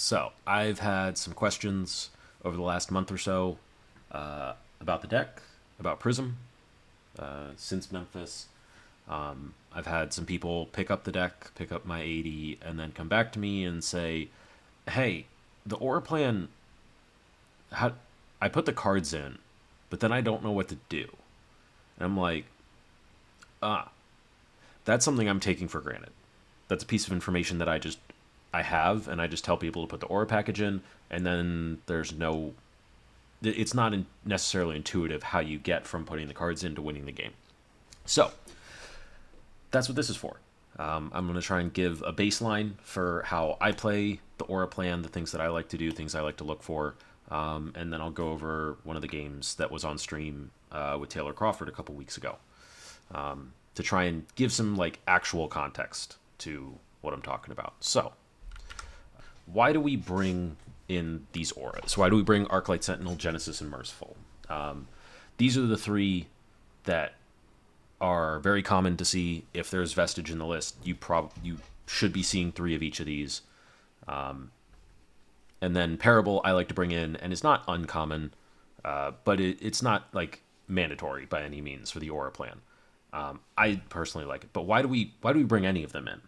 So, I've had some questions over the last month or so about the deck, about Prism, since Memphis. I've had some people pick up the deck, pick up my 80, and then come back to me and say, hey, the Aura plan, how, I put the cards in, but then I don't know what to do. And I'm like, ah, that's something I'm taking for granted. That's a piece of information that I have, and I just tell people to put the Aura package in, and then there's no. It's not necessarily intuitive how you get from putting the cards in to winning the game. So that's what this is for. I'm going to try and give a baseline for how I play the Aura plan, the things that I like to do, things I like to look for, and then I'll go over one of the games that was on stream with Taylor Crawford a couple weeks ago, to try and give some like actual context to what I'm talking about. So, why do we bring in these auras? Why do we bring Arclight Sentinel, Genesis, and Merciful? These are the three that are very common to see. If there's vestige in the list, you should be seeing three of each of these. And then Parable I like to bring in, and it's not uncommon, but it's not like mandatory by any means for the Aura plan. I personally like it, but why do we bring any of them in?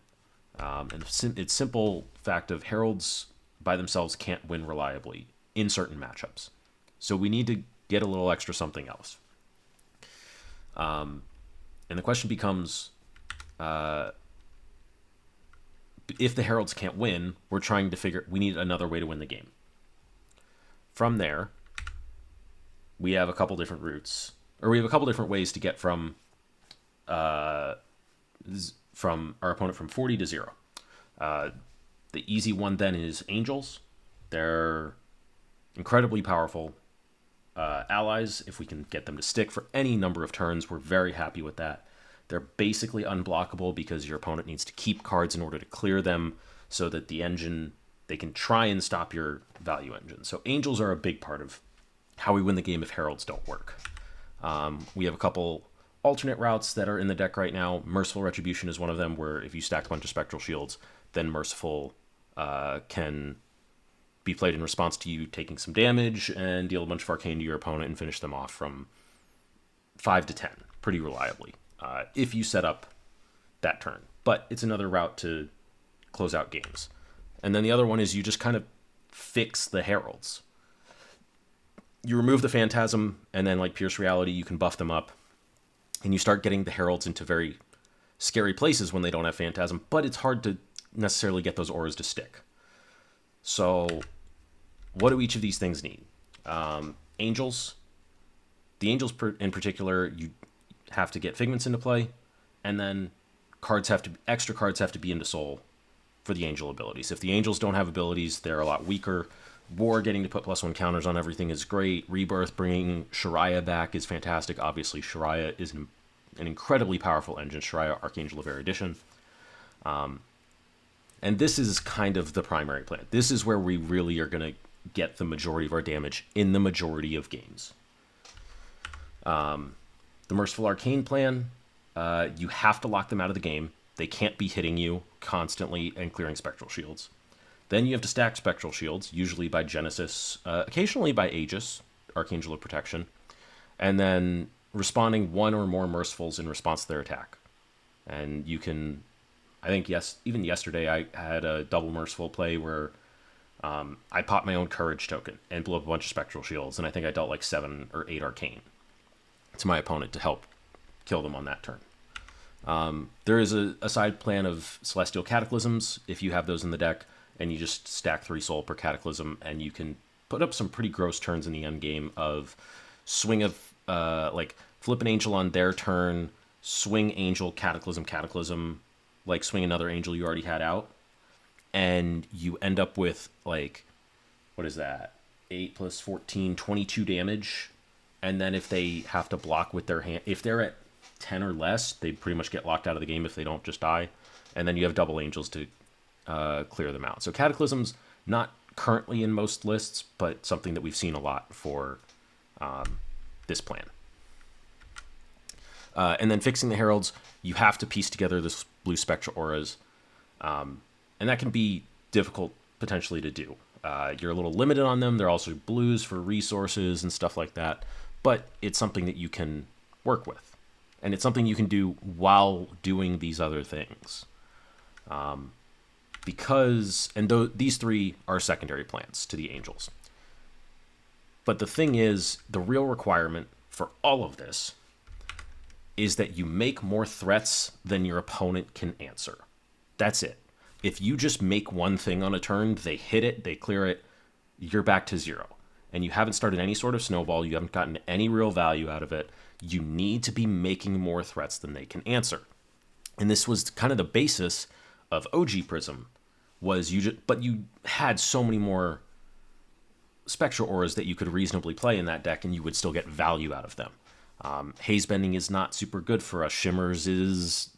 And it's simple fact of heralds by themselves can't win reliably in certain matchups, so we need to get a little extra something else. And the question becomes, if the heralds can't win, we need another way to win the game. From there, we have a couple different routes, or we have a couple different ways to get from our opponent from 40 to 0. The easy one then is Angels. They're incredibly powerful allies. If we can get them to stick for any number of turns, we're very happy with that. They're basically unblockable because your opponent needs to keep cards in order to clear them so that they can try and stop your value engine. So Angels are a big part of how we win the game if Heralds don't work. We have a couple alternate routes that are in the deck right now. Merciful Retribution is one of them, where if you stack a bunch of Spectral Shields, then Merciful can be played in response to you taking some damage and deal a bunch of arcane to your opponent and finish them off from 5 to 10 pretty reliably, if you set up that turn. But it's another route to close out games. And then the other one is you just kind of fix the heralds. You remove the Phantasm, and then like Pierce Reality, you can buff them up, and you start getting the heralds into very scary places when they don't have Phantasm, but it's hard to necessarily get those auras to stick. So what do each of these things need? Angels. The Angels in particular, you have to get Figments into play, and then extra cards have to be into Soul for the Angel abilities. If the Angels don't have abilities, they're a lot weaker. War getting to put +1 counters on everything is great. Rebirth bringing Shariah back is fantastic. Obviously, Shariah is an incredibly powerful engine. Shariah Archangel of Erudition. And this is kind of the primary plan. This is where we really are going to get the majority of our damage in the majority of games. The Merciful Arcane plan, you have to lock them out of the game. They can't be hitting you constantly and clearing Spectral Shields. Then you have to stack Spectral Shields, usually by Genesis, occasionally by Aegis, Archangel of Protection, and then responding one or more Mercifuls in response to their attack. And you can, I think, even yesterday I had a double Merciful play where I popped my own Courage token and blew up a bunch of Spectral Shields, and I think I dealt like 7 or 8 Arcane to my opponent to help kill them on that turn. There is a side plan of Celestial Cataclysms, if you have those in the deck, and you just stack 3 Soul per Cataclysm, and you can put up some pretty gross turns in the end game of swing of, like, flip an Angel on their turn, swing Angel, Cataclysm, like swing another Angel you already had out, and you end up with, like, what is that? 8 plus 14, 22 damage, and then if they have to block with their hand, if they're at 10 or less, they pretty much get locked out of the game if they don't just die, and then you have double Angels to clear them out. So Cataclysms, not currently in most lists, but something that we've seen a lot for this plan. And then fixing the Heralds, you have to piece together this blue Spectral auras, and that can be difficult potentially to do. You're a little limited on them. They're also blues for resources and stuff like that, but it's something that you can work with, and it's something you can do while doing these other things. These three are secondary plans to the angels. But the thing is, the real requirement for all of this is that you make more threats than your opponent can answer. That's it. If you just make one thing on a turn, they hit it, they clear it, you're back to zero. And you haven't started any sort of snowball, you haven't gotten any real value out of it. You need to be making more threats than they can answer. And this was kind of the basis of OG Prism, but you had so many more spectral auras that you could reasonably play in that deck, and you would still get value out of them. Haze Bending is not super good for us. Shimmers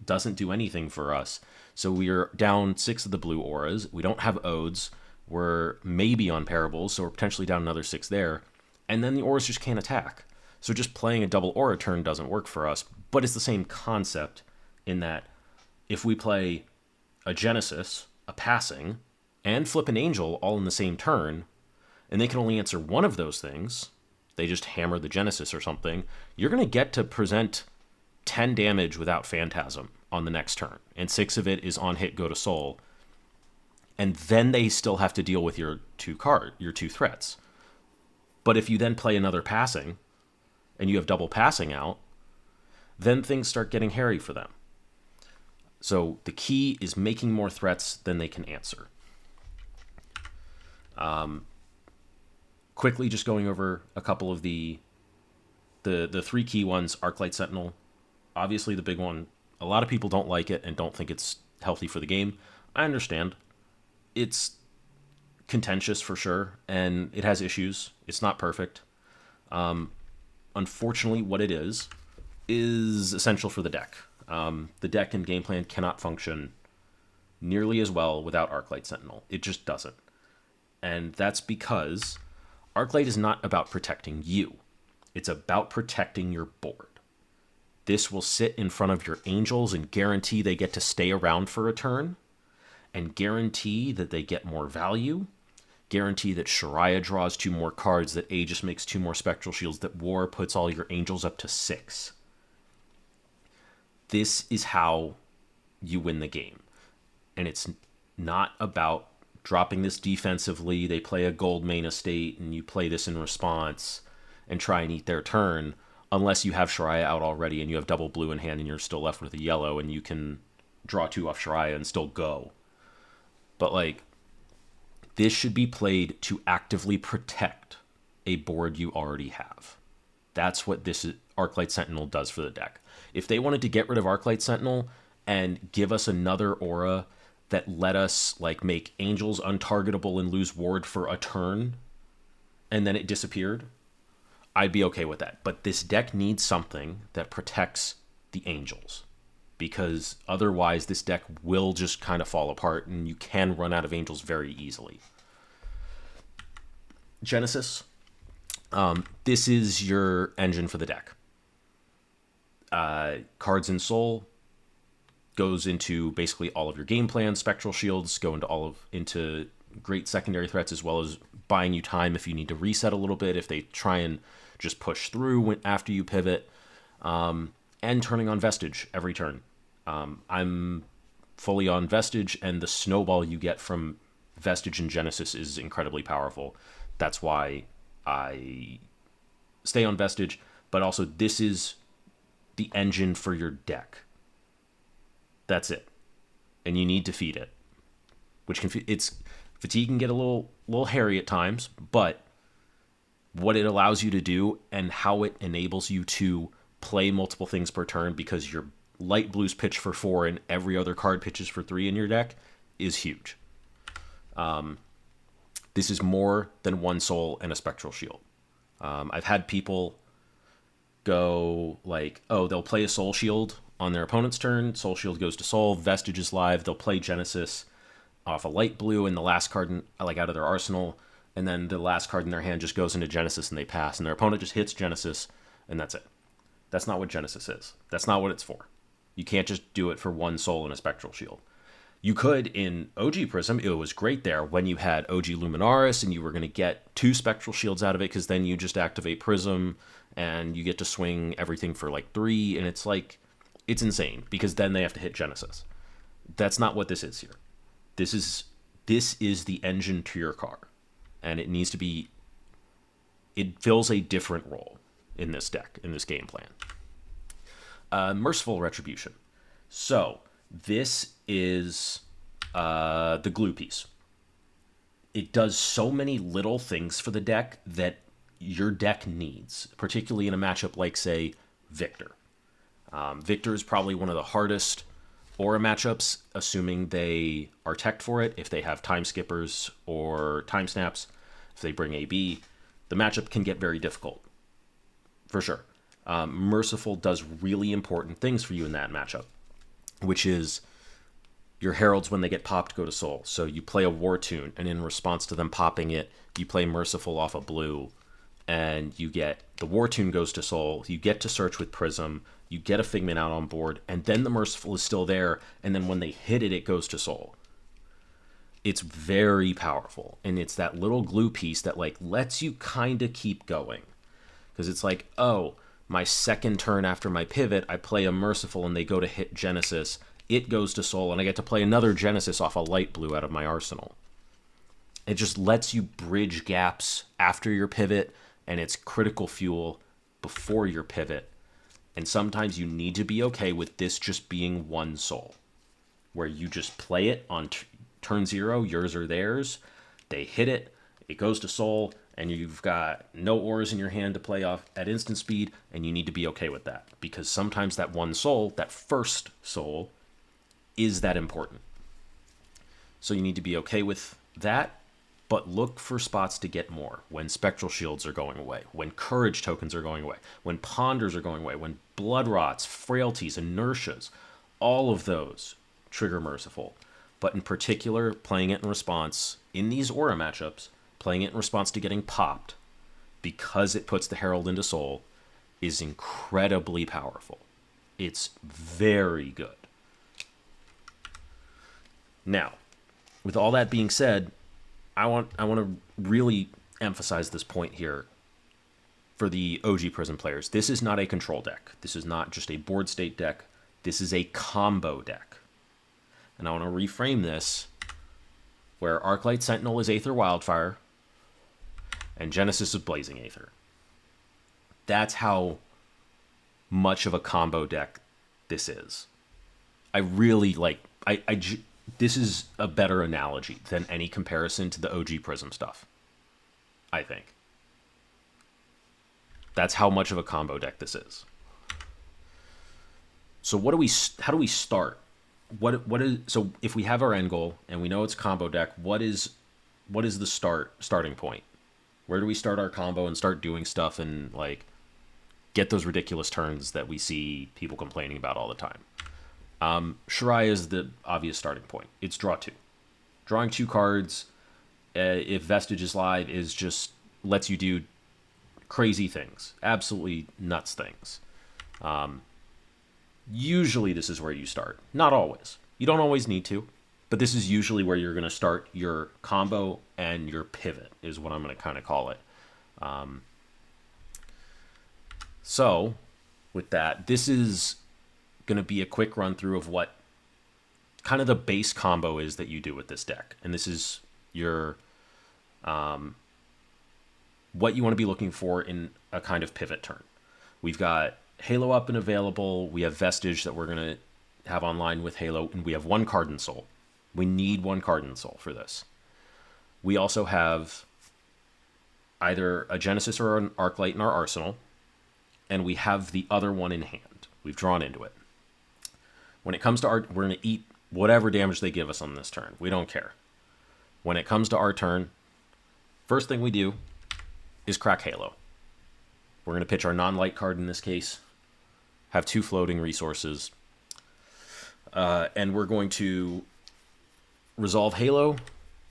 doesn't do anything for us. So we are down 6 of the blue auras. We don't have Odes. We're maybe on Parables, so we're potentially down another 6 there. And then the auras just can't attack. So just playing a double aura turn doesn't work for us. But it's the same concept in that if we play a Genesis, a Passing, and flip an Angel all in the same turn, and they can only answer one of those things, they just hammer the Genesis or something, you're going to get to present 10 damage without Phantasm on the next turn. And 6 of it is on hit, go to Sol. And then they still have to deal with your two threats. But if you then play another Passing, and you have double Passing out, then things start getting hairy for them. So the key is making more threats than they can answer. Quickly just going over a couple of the 3 key ones. Arclight Sentinel, obviously the big one. A lot of people don't like it and don't think it's healthy for the game. I understand. It's contentious for sure, and it has issues. It's not perfect. Unfortunately, what it is essential for the deck. The deck and game plan cannot function nearly as well without Arclight Sentinel. It just doesn't. And that's because Arclight is not about protecting you. It's about protecting your board. This will sit in front of your angels and guarantee they get to stay around for a turn, and guarantee that they get more value, guarantee that Shariah draws 2 more cards, that Aegis makes 2 more Spectral Shields, that War puts all your angels up to 6. This is how you win the game. And it's not about dropping this defensively. They play a gold main estate, and you play this in response and try and eat their turn, unless you have Shariah out already and you have double blue in hand and you're still left with a yellow and you can draw 2 off Shariah and still go. But this should be played to actively protect a board you already have. That's what this Arclight Sentinel does for the deck. If they wanted to get rid of Arclight Sentinel and give us another aura that let us make angels untargetable and lose ward for a turn, and then it disappeared, I'd be okay with that. But this deck needs something that protects the angels, because otherwise this deck will just kind of fall apart and you can run out of angels very easily. Genesis. This is your engine for the deck. Cards in Sol goes into basically all of your game plans. Spectral Shields go into great secondary threats, as well as buying you time if you need to reset a little bit, if they try and just push through after you pivot, and turning on Vestige every turn. I'm fully on Vestige, and the snowball you get from Vestige and Genesis is incredibly powerful. That's why I stay on Vestige, but also this is the engine for your deck. That's it. And you need to feed it. Fatigue can get a little hairy at times, but what it allows you to do and how it enables you to play multiple things per turn, because your light blues pitch for 4 and every other card pitches for 3 in your deck, is huge. This is more than 1 Sol and a Spectral Shield. I've had people go they'll play a Soul Shield on their opponent's turn. Soul Shield goes to Sol. Vestige is live. They'll play Genesis off a light blue and the last card out of their arsenal, and then the last card in their hand just goes into Genesis and they pass, and their opponent just hits Genesis, and that's it. That's not what Genesis is. That's not what it's for. You can't just do it for 1 Sol and a Spectral Shield. You could in OG Prism, it was great there when you had OG Luminaris and you were going to get 2 Spectral Shields out of it because then you just activate Prism and you get to swing everything for like 3, and it's like, it's insane because then they have to hit Genesis. That's not what this is here. This is the engine to your car, and it needs to be, it fills a different role in this deck, in this game plan. Merciful Retribution. So this is the glue piece. It does so many little things for the deck that your deck needs, particularly in a matchup like, say, Victor. Victor is probably one of the hardest aura matchups, assuming they are teched for it. If they have time skippers or time snaps, if they bring AB, the matchup can get very difficult, for sure. Merciful does really important things for you in that matchup, which is your heralds, when they get popped, go to Sol. So you play a War Tune, and in response to them popping it, you play Merciful off a blue, and you get the War Tune goes to Sol. You get to search with Prism. You get a Figment out on board, and then the Merciful is still there, and then when they hit it, it goes to Sol. It's very powerful, and it's that little glue piece that like lets you kind of keep going, because it's like, oh, my second turn after my pivot, I play a Merciful, and they go to hit Genesis. It goes to Sol, and I get to play another Genesis off a light blue out of my arsenal. It just lets you bridge gaps after your pivot, and it's critical fuel before your pivot. And sometimes you need to be okay with this just being one Sol, where you just play it on turn 0, yours or theirs. They hit it, it goes to Sol, and you've got no auras in your hand to play off at instant speed, and you need to be okay with that. Because sometimes that one Sol, that first Sol, is that important. So you need to be okay with that, but look for spots to get more. When Spectral Shields are going away, when Courage tokens are going away, when Ponders are going away, when Blood Rots, Frailties, Inertias, all of those trigger Merciful. But in particular, playing it in response, in these aura matchups, playing it in response to getting popped, because it puts the Herald into Sol, is incredibly powerful. It's very good. Now, with all that being said, I want to really emphasize this point here for the OG Prism players. This is not a control deck. This is not just a board state deck. This is a combo deck. And I want to reframe this where Arclight Sentinel is Aether Wildfire and Genesis is Blazing Aether. That's how much of a combo deck this is. I really like... This is a better analogy than any comparison to the OG Prism stuff, I think. That's how much of a combo deck this is. So how do we start? So if we have our end goal and we know it's combo deck, what is the starting point? Where do we start our combo and start doing stuff and like get those ridiculous turns that we see people complaining about all the time? Shirai is the obvious starting point. It's draw 2. Drawing 2 cards, if Vestige is live, is just lets you do crazy things. Absolutely nuts things. Usually this is where you start. Not always. You don't always need to. But this is usually where you're going to start your combo and your pivot, is what I'm going to kind of call it. So, with that, this is going to be a quick run through of what kind of the base combo is that you do with this deck. And this is your what you want to be looking for in a kind of pivot turn. We've got Halo up and available. We have Vestige that we're going to have online with Halo, and we have 1 card in Sol. We need 1 card in Sol for this. We also have either a Genesis or an Arclight in our arsenal, and we have the other one in hand. We've drawn into it. When it comes to our, we're going to eat whatever damage they give us on this turn. We don't care. When it comes to our turn, first thing we do is crack Halo. We're going to pitch our non-light card in this case, have 2 floating resources, and we're going to resolve Halo,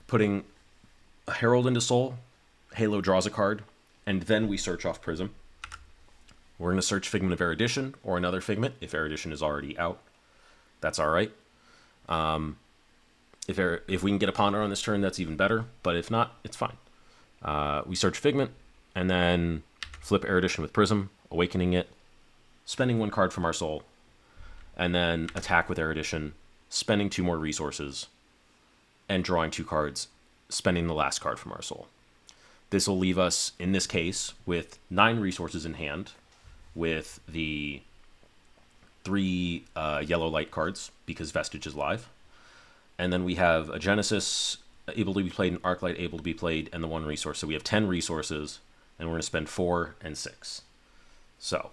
putting a Herald into Sol. Halo draws a card, and then we search off Prism. We're going to search Figment of Erudition or another Figment if Erudition is already out. That's all right. If we can get a Ponder on this turn, that's even better. But if not, it's fine. We search Figment, and then flip Erudition with Prism, awakening it, spending 1 card from our Sol, and then attack with Erudition, spending 2 more resources, and drawing 2 cards, spending the last card from our Sol. This will leave us, in this case, with 9 resources in hand, with the 3 yellow light cards, because Vestige is live. And then we have a Genesis able to be played, an Arclight able to be played, and the 1 resource. So we have 10 resources, and we're going to spend 4 and 6. So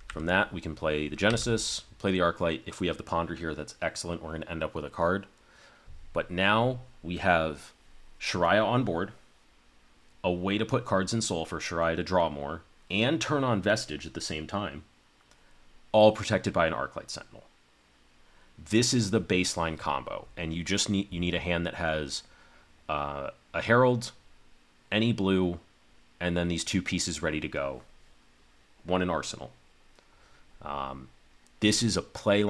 from that, we can play the Genesis, play the Arclight. If we have the Ponder here, that's excellent. We're going to end up with a card. But now we have Shariah on board, a way to put cards in Sol for Shariah to draw more, and turn on Vestige at the same time, all protected by an Arclight Sentinel. This is the baseline combo, and you need a hand that has a Herald, any blue, and then these 2 pieces ready to go. 1 in Arsenal. This is a play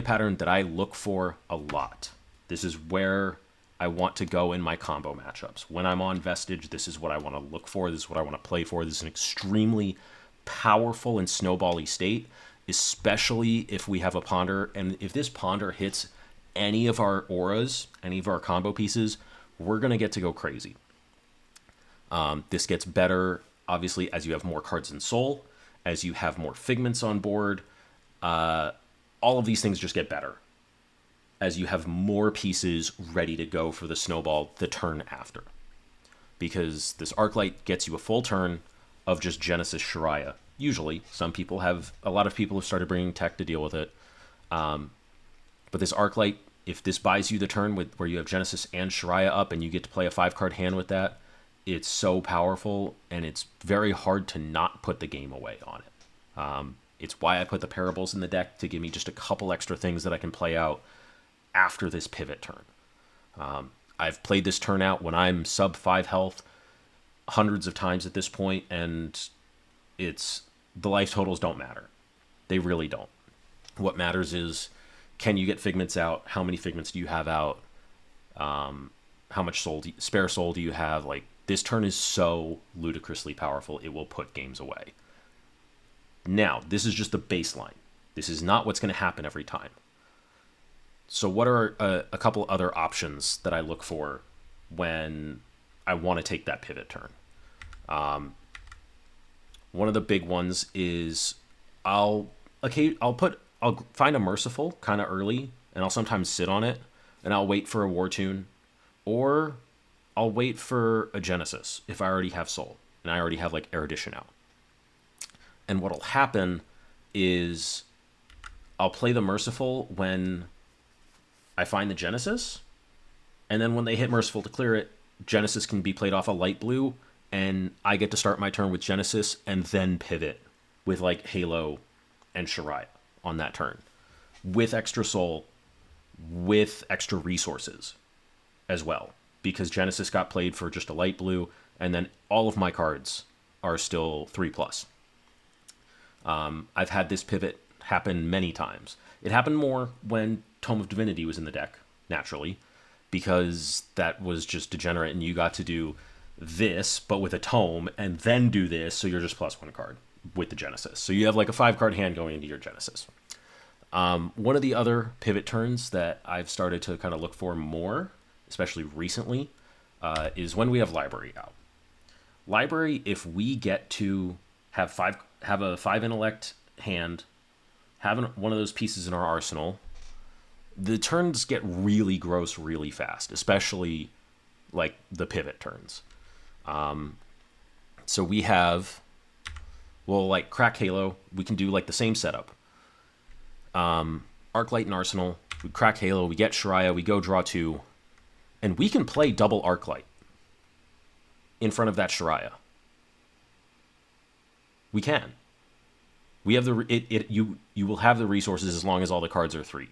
pattern that I look for a lot. This is where I want to go in my combo matchups. When I'm on Vestige, this is what I want to look for. This is what I want to play for. This is an extremely powerful and snowbally state, especially if we have a Ponder. And if this Ponder hits any of our auras, any of our combo pieces, we're going to get to go crazy. This gets better, obviously, as you have more cards in Sol, as you have more Figments on board. All of these things just get better as you have more pieces ready to go for the snowball the turn after. Because this Arclight gets you a full turn of just Genesis Shariah. Usually, a lot of people have started bringing tech to deal with it. But this Arclight, if this buys you the turn where you have Genesis and Shariah up and you get to play a 5-card hand with that, it's so powerful, and it's very hard to not put the game away on it. It's why I put the Parables in the deck, to give me just a couple extra things that I can play out after this pivot turn. I've played this turn out when I'm sub 5 health hundreds of times at this point, and the life totals don't matter. They really don't. What matters is, can you get Figments out? How many Figments do you have out? How much spare Sol do you have? Like, this turn is so ludicrously powerful, it will put games away. Now, this is just the baseline. This is not what's going to happen every time. So what are a couple other options that I look for when I want to take that pivot turn? One of the big ones is I'll find a Merciful kind of early, and I'll sometimes sit on it, and I'll wait for a War Tune, or I'll wait for a Genesis if I already have Sol and I already have like Erudition out. And what'll happen is I'll play the Merciful when I find the Genesis, and then when they hit Merciful to clear it, Genesis can be played off a light blue, and I get to start my turn with Genesis and then pivot with like Halo and Shariah on that turn, with extra Sol, with extra resources as well, because Genesis got played for just a light blue, and then all of my cards are still 3+. I've had this pivot happen many times. It happened more when Tome of Divinity was in the deck, naturally, because that was just degenerate, and you got to do this, but with a Tome, and then do this, so you're just +1 card with the Genesis. So you have like a 5-card hand going into your Genesis. One of the other pivot turns that I've started to kind of look for more, especially recently, is when we have Library out. Library, if we get to have a 5 intellect hand, having one of those pieces in our arsenal, the turns get really gross really fast, especially like the pivot turns. So we'll like crack Halo. We can do like the same setup. Arclight and Arsenal. We crack Halo. We get Shariah. We go draw 2, and we can play double Arclight in front of that Shariah. We can. We have you will have the resources as long as all the cards are 3.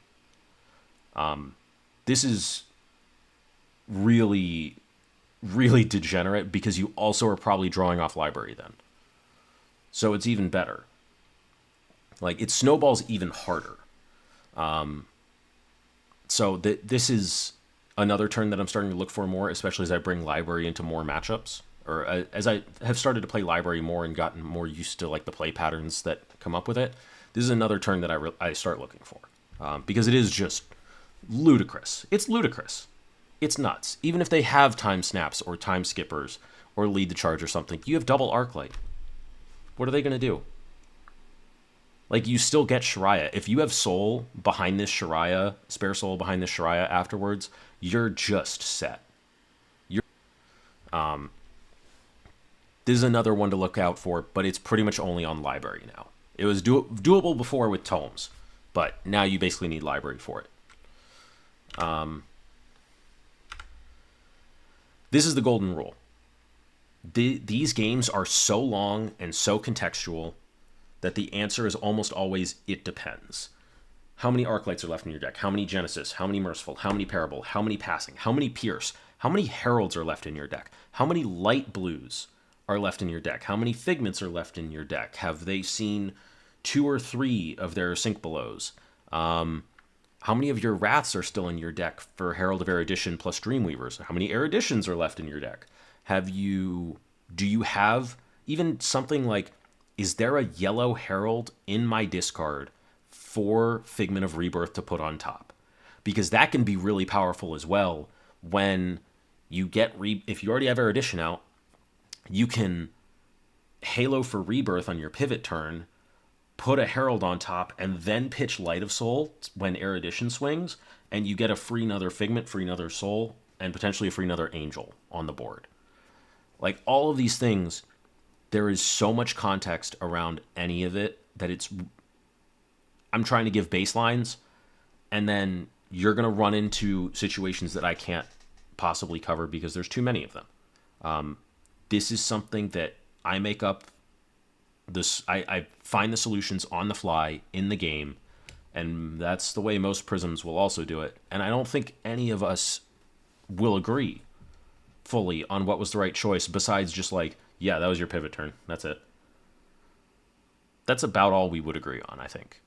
This is really, really degenerate because you also are probably drawing off Library then. So it's even better. Like, it snowballs even harder. So this is Another turn that I'm starting to look for more, especially as I bring library into more matchups, or as I have started to play library more and gotten more used to like the play patterns that come up with it. This is another turn that I start looking for, because it is just ludicrous. It's ludicrous. It's nuts. Even if they have time snaps or time skippers or lead the charge or something, you have double Arclight. What are they going to do? Like, you still get Shariah. If you have Soul behind this Shariah, Spare Soul behind this Shariah afterwards, you're just set. You're, this is another one to look out for, but it's pretty much only on library now. It was doable before with tomes, but now you basically need library for it. This is the golden rule. These games are so long and so contextual that the answer is almost always, it depends. How many Arclights are left in your deck? How many Genesis? How many Merciful? How many Parable? How many Passing? How many Pierce? How many Heralds are left in your deck? How many Light Blues are left in your deck? How many Figments are left in your deck? Have they seen 2 or 3 of their Sync Belows? How many of your Wraths are still in your deck for Herald of Erudition plus Dreamweavers? How many Eruditions are left in your deck? Do you have even something like, is there a yellow Herald in my discard for Figment of Rebirth to put on top? Because that can be really powerful as well when you get, if you already have Erudition out, you can Halo for Rebirth on your pivot turn, put a Herald on top, and then pitch Light of Soul when Erudition swings, and you get a free another Figment, free another Soul, and potentially a free another Angel on the board. Like, all of these things, there is so much context around any of it that I'm trying to give baselines, and then you're going to run into situations that I can't possibly cover because there's too many of them. This is something that I make up. I find the solutions on the fly in the game, and that's the way most Prisms will also do it. And I don't think any of us will agree fully on what was the right choice, besides just like, yeah, that was your pivot turn. That's it. That's about all we would agree on, I think,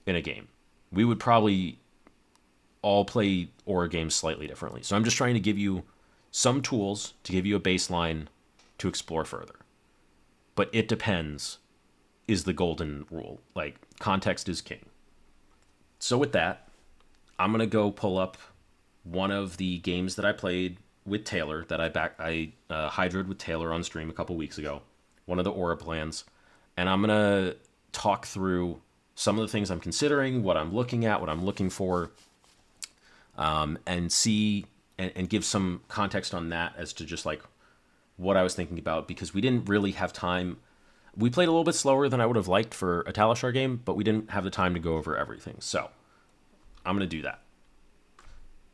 in a game. We would probably all play Aura games slightly differently. So I'm just trying to give you some tools to give you a baseline to explore further. But it depends is the golden rule. Like, context is king. So with that, I'm going to go pull up one of the games that I played with Taylor that I hydroed with Taylor on stream a couple weeks ago, one of the Aura plans, and I'm going to talk through some of the things I'm considering, what I'm looking at, what I'm looking for, and see and give some context on that as to just like what I was thinking about, because we didn't really have time. We played a little bit slower than I would have liked for a Talishar game, but we didn't have the time to go over everything. So I'm going to do that.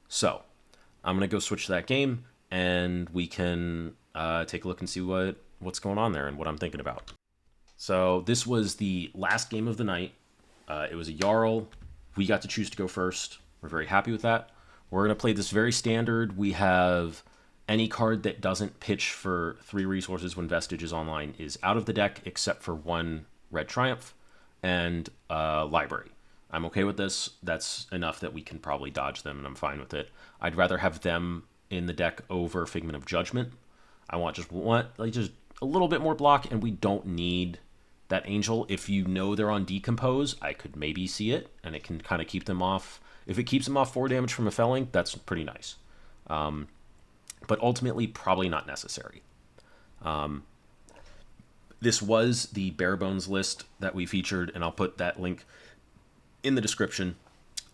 So I'm going to go switch to that game, and we can take a look and see what's going on there and what I'm thinking about. So this was the last game of the night. It was a Jarl. We got to choose to go first. We're very happy with that. We're going to play this very standard. We have any card that doesn't pitch for 3 resources when Vestige is online is out of the deck, except for 1 Red Triumph and Library. I'm okay with this. That's enough that we can probably dodge them, and I'm fine with it. I'd rather have them in the deck over Figment of Judgment. I want just a little bit more block, and we don't need that Angel. If you know they're on Decompose, I could maybe see it, and it can kind of keep them off. If it keeps them off 4 damage from a felling, that's pretty nice. But ultimately, probably not necessary. This was the bare bones list that we featured, and I'll put that link in the description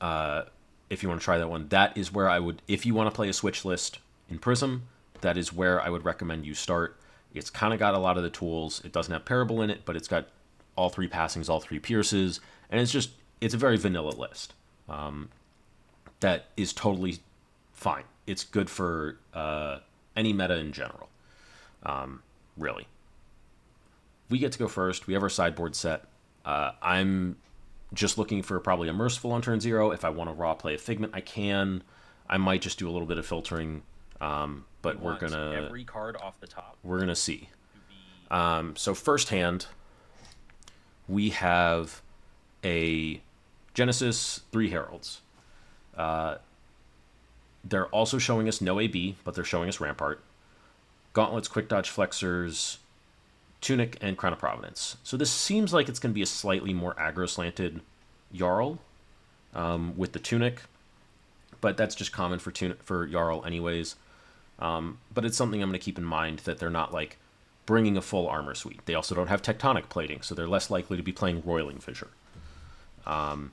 if you want to try that one. That is where I would, if you want to play a Switch list in Prism, that is where I would recommend you start. It's kind of got a lot of the tools. It doesn't have Parable in it, but it's got all 3 passings, all 3 pierces, and it's a very vanilla list. That is totally fine. It's good for any meta in general, really. We get to go first. We have our sideboard set. I'm just looking for probably a Merciful on turn 0. If I want to raw play a Figment, I can. I might just do a little bit of filtering, but we're gonna every card off the top. We're gonna see. So first hand, we have a Genesis, 3 Heralds. They're also showing us no AB, but they're showing us Rampart. Gauntlets, Quick Dodge Flexors, Tunic, and Crown of Providence. So this seems like it's going to be a slightly more aggro-slanted Jarl with the Tunic, but that's just common for Jarl anyways. But it's something I'm going to keep in mind, that they're not like bringing a full armor suite. They also don't have tectonic plating, so they're less likely to be playing Roiling Fissure. Jarl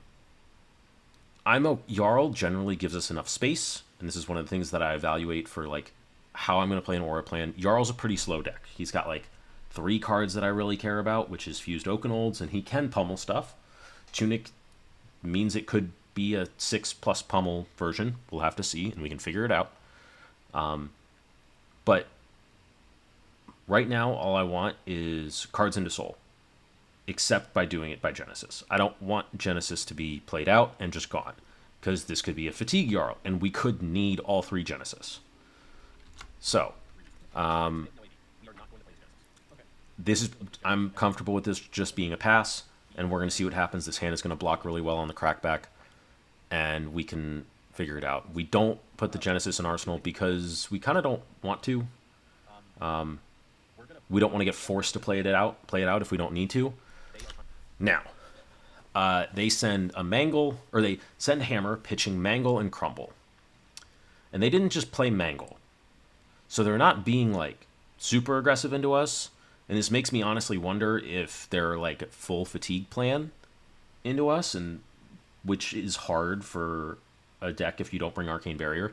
generally gives us enough space, and this is one of the things that I evaluate for like how I'm going to play an Aura plan. Jarl's a pretty slow deck. He's got like 3 cards that I really care about, which is Fused Oakenolds, and he can pummel stuff. Tunic means it could be a 6+ pummel version. We'll have to see, and we can figure it out. But right now, all I want is cards into Sol, except by doing it by Genesis. I don't want Genesis to be played out and just gone, because this could be a Fatigue Jarl, and we could need all 3 Genesis. So, I'm comfortable with this just being a pass, and we're going to see what happens. This hand is going to block really well on the crackback, and we can figure it out. We don't put the Genesis in Arsenal because we kind of don't want to. We don't want to get forced to play it out if we don't need to. Now, they send a Mangle, or they send Hammer, pitching Mangle and Crumble. And they didn't just play Mangle. So they're not being, like, super aggressive into us. And this makes me honestly wonder if they're, like, a full fatigue plan into us, and which is hard for a deck if you don't bring Arcane Barrier.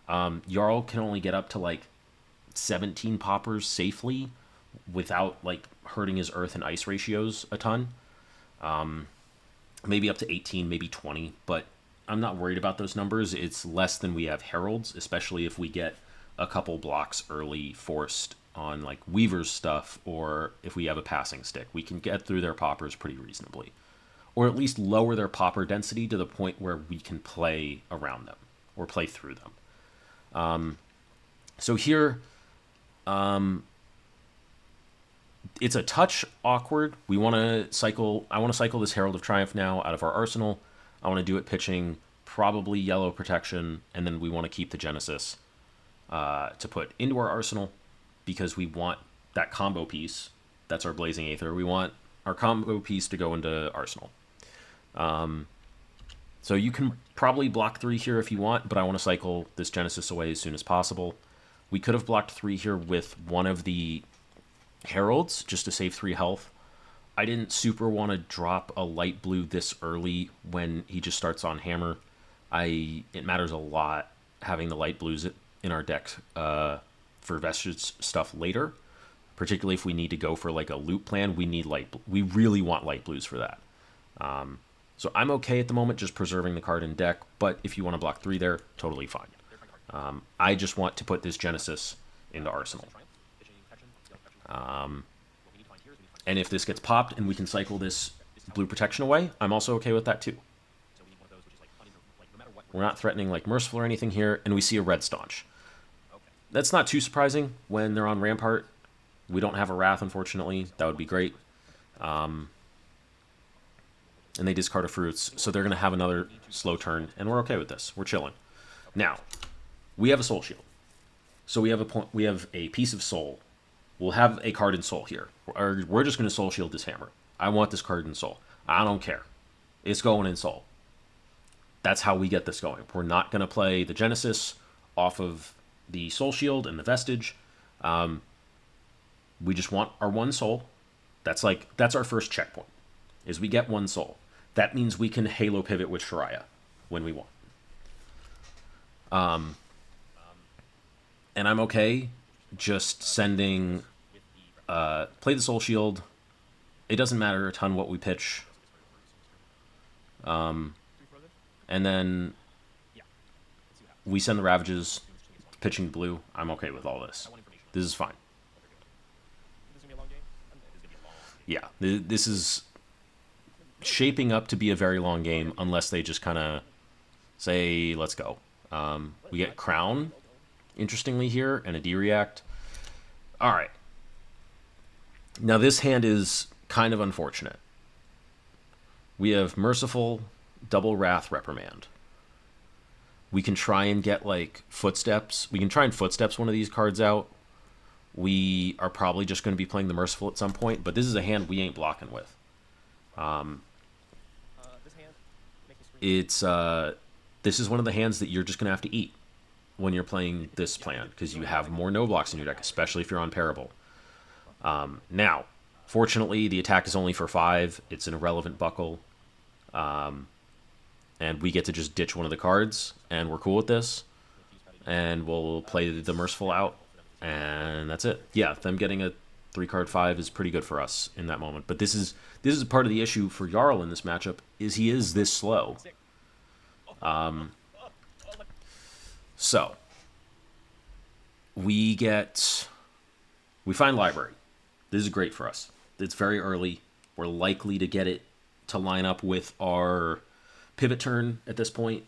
Jarl can only get up to, like, 17 poppers safely without, like, hurting his Earth and Ice ratios a ton. Maybe up to 18, maybe 20, but I'm not worried about those numbers. It's less than we have Heralds, especially if we get a couple blocks early forced on like Weaver's stuff, or if we have a passing stick. We can get through their poppers pretty reasonably, or at least lower their popper density to the point where we can play around them or play through them. So here, it's a touch awkward. I want to cycle this Herald of Triumph now out of our arsenal. I want to do it pitching probably Yellow Protection, and then we want to keep the Genesis to put into our arsenal, because we want that combo piece. That's our Blazing Aether. We want our combo piece to go into arsenal. So you can probably block 3 here if you want, but I want to cycle this Genesis away as soon as possible. We could have blocked 3 here with one of the Heralds just to save 3 health. I didn't super want to drop a light blue this early when he just starts on Hammer. It matters a lot having the light blues in our deck for Vestige stuff later, particularly if we need to go for like a loop plan. We really want light blues for that. So I'm okay at the moment just preserving the card in deck, but if you want to block 3 there, totally fine. I just want to put this Genesis into Arsenal. And if this gets popped and we can cycle this blue protection away, I'm also okay with that too. We're not threatening like Merciful or anything here, and we see a red Staunch. That's not too surprising when they're on Rampart. We don't have a Wrath, unfortunately. That would be great. And they discard a Fruits, so they're going to have another slow turn, and we're okay with this. We're chilling. Now, we have a Soul Shield. So we have a piece of Soul. We'll have a card in Soul here. We're just going to Soul Shield this Hammer. I want this card in Soul. I don't care. It's going in Soul. That's how we get this going. We're not going to play the Genesis off of the Soul Shield and the Vestige. We just want our 1 Soul. That's our first checkpoint, is we get 1 Soul. That means we can Halo Pivot with Shariah when we want. And I'm okay just sending play the Soul Shield. It doesn't matter a ton what we pitch. And then we send the Ravages, pitching blue. I'm okay with all this. This is fine. Yeah, this is shaping up to be a very long game unless they just kind of say, let's go. We get Crown, interestingly, here, and a D-React. All right. Now, this hand is kind of unfortunate. We have Merciful, double Wrath, Reprimand. We can try and get like Footsteps. We can try and Footsteps one of these cards out. We are probably just going to be playing the Merciful at some point, but this is a hand we ain't blocking with. It's this is one of the hands that you're just going to have to eat when you're playing this plan, because you have more no blocks in your deck, especially if you're on Parable. Now, fortunately, the attack is only for 5. It's an irrelevant buckle. And we get to just ditch one of the cards, and we're cool with this. And we'll play the Merciful out, and that's it. Yeah, them getting a 3-card 5 is pretty good for us in that moment. But this is part of the issue for Jarl in this matchup, is he is this slow. So we find Library. This is great for us. It's very early. We're likely to get it to line up with our pivot turn at this point.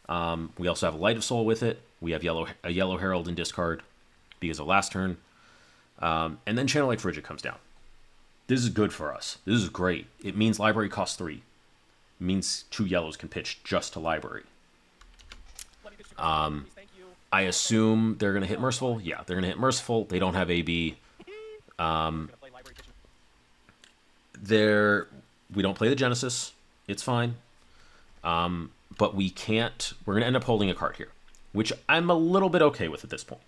We also have a Light of Sol with it. We have a Yellow Herald in discard because of last turn. And then Channel Lake Frigid comes down. This is good for us. This is great. It means Library costs 3. It means 2 yellows can pitch just to Library. I assume they're going to hit Merciful. Yeah, they're going to hit Merciful. They don't have AB. We don't play the Genesis. It's fine. But we can't. We're going to end up holding a card here, which I'm a little bit okay with at this point.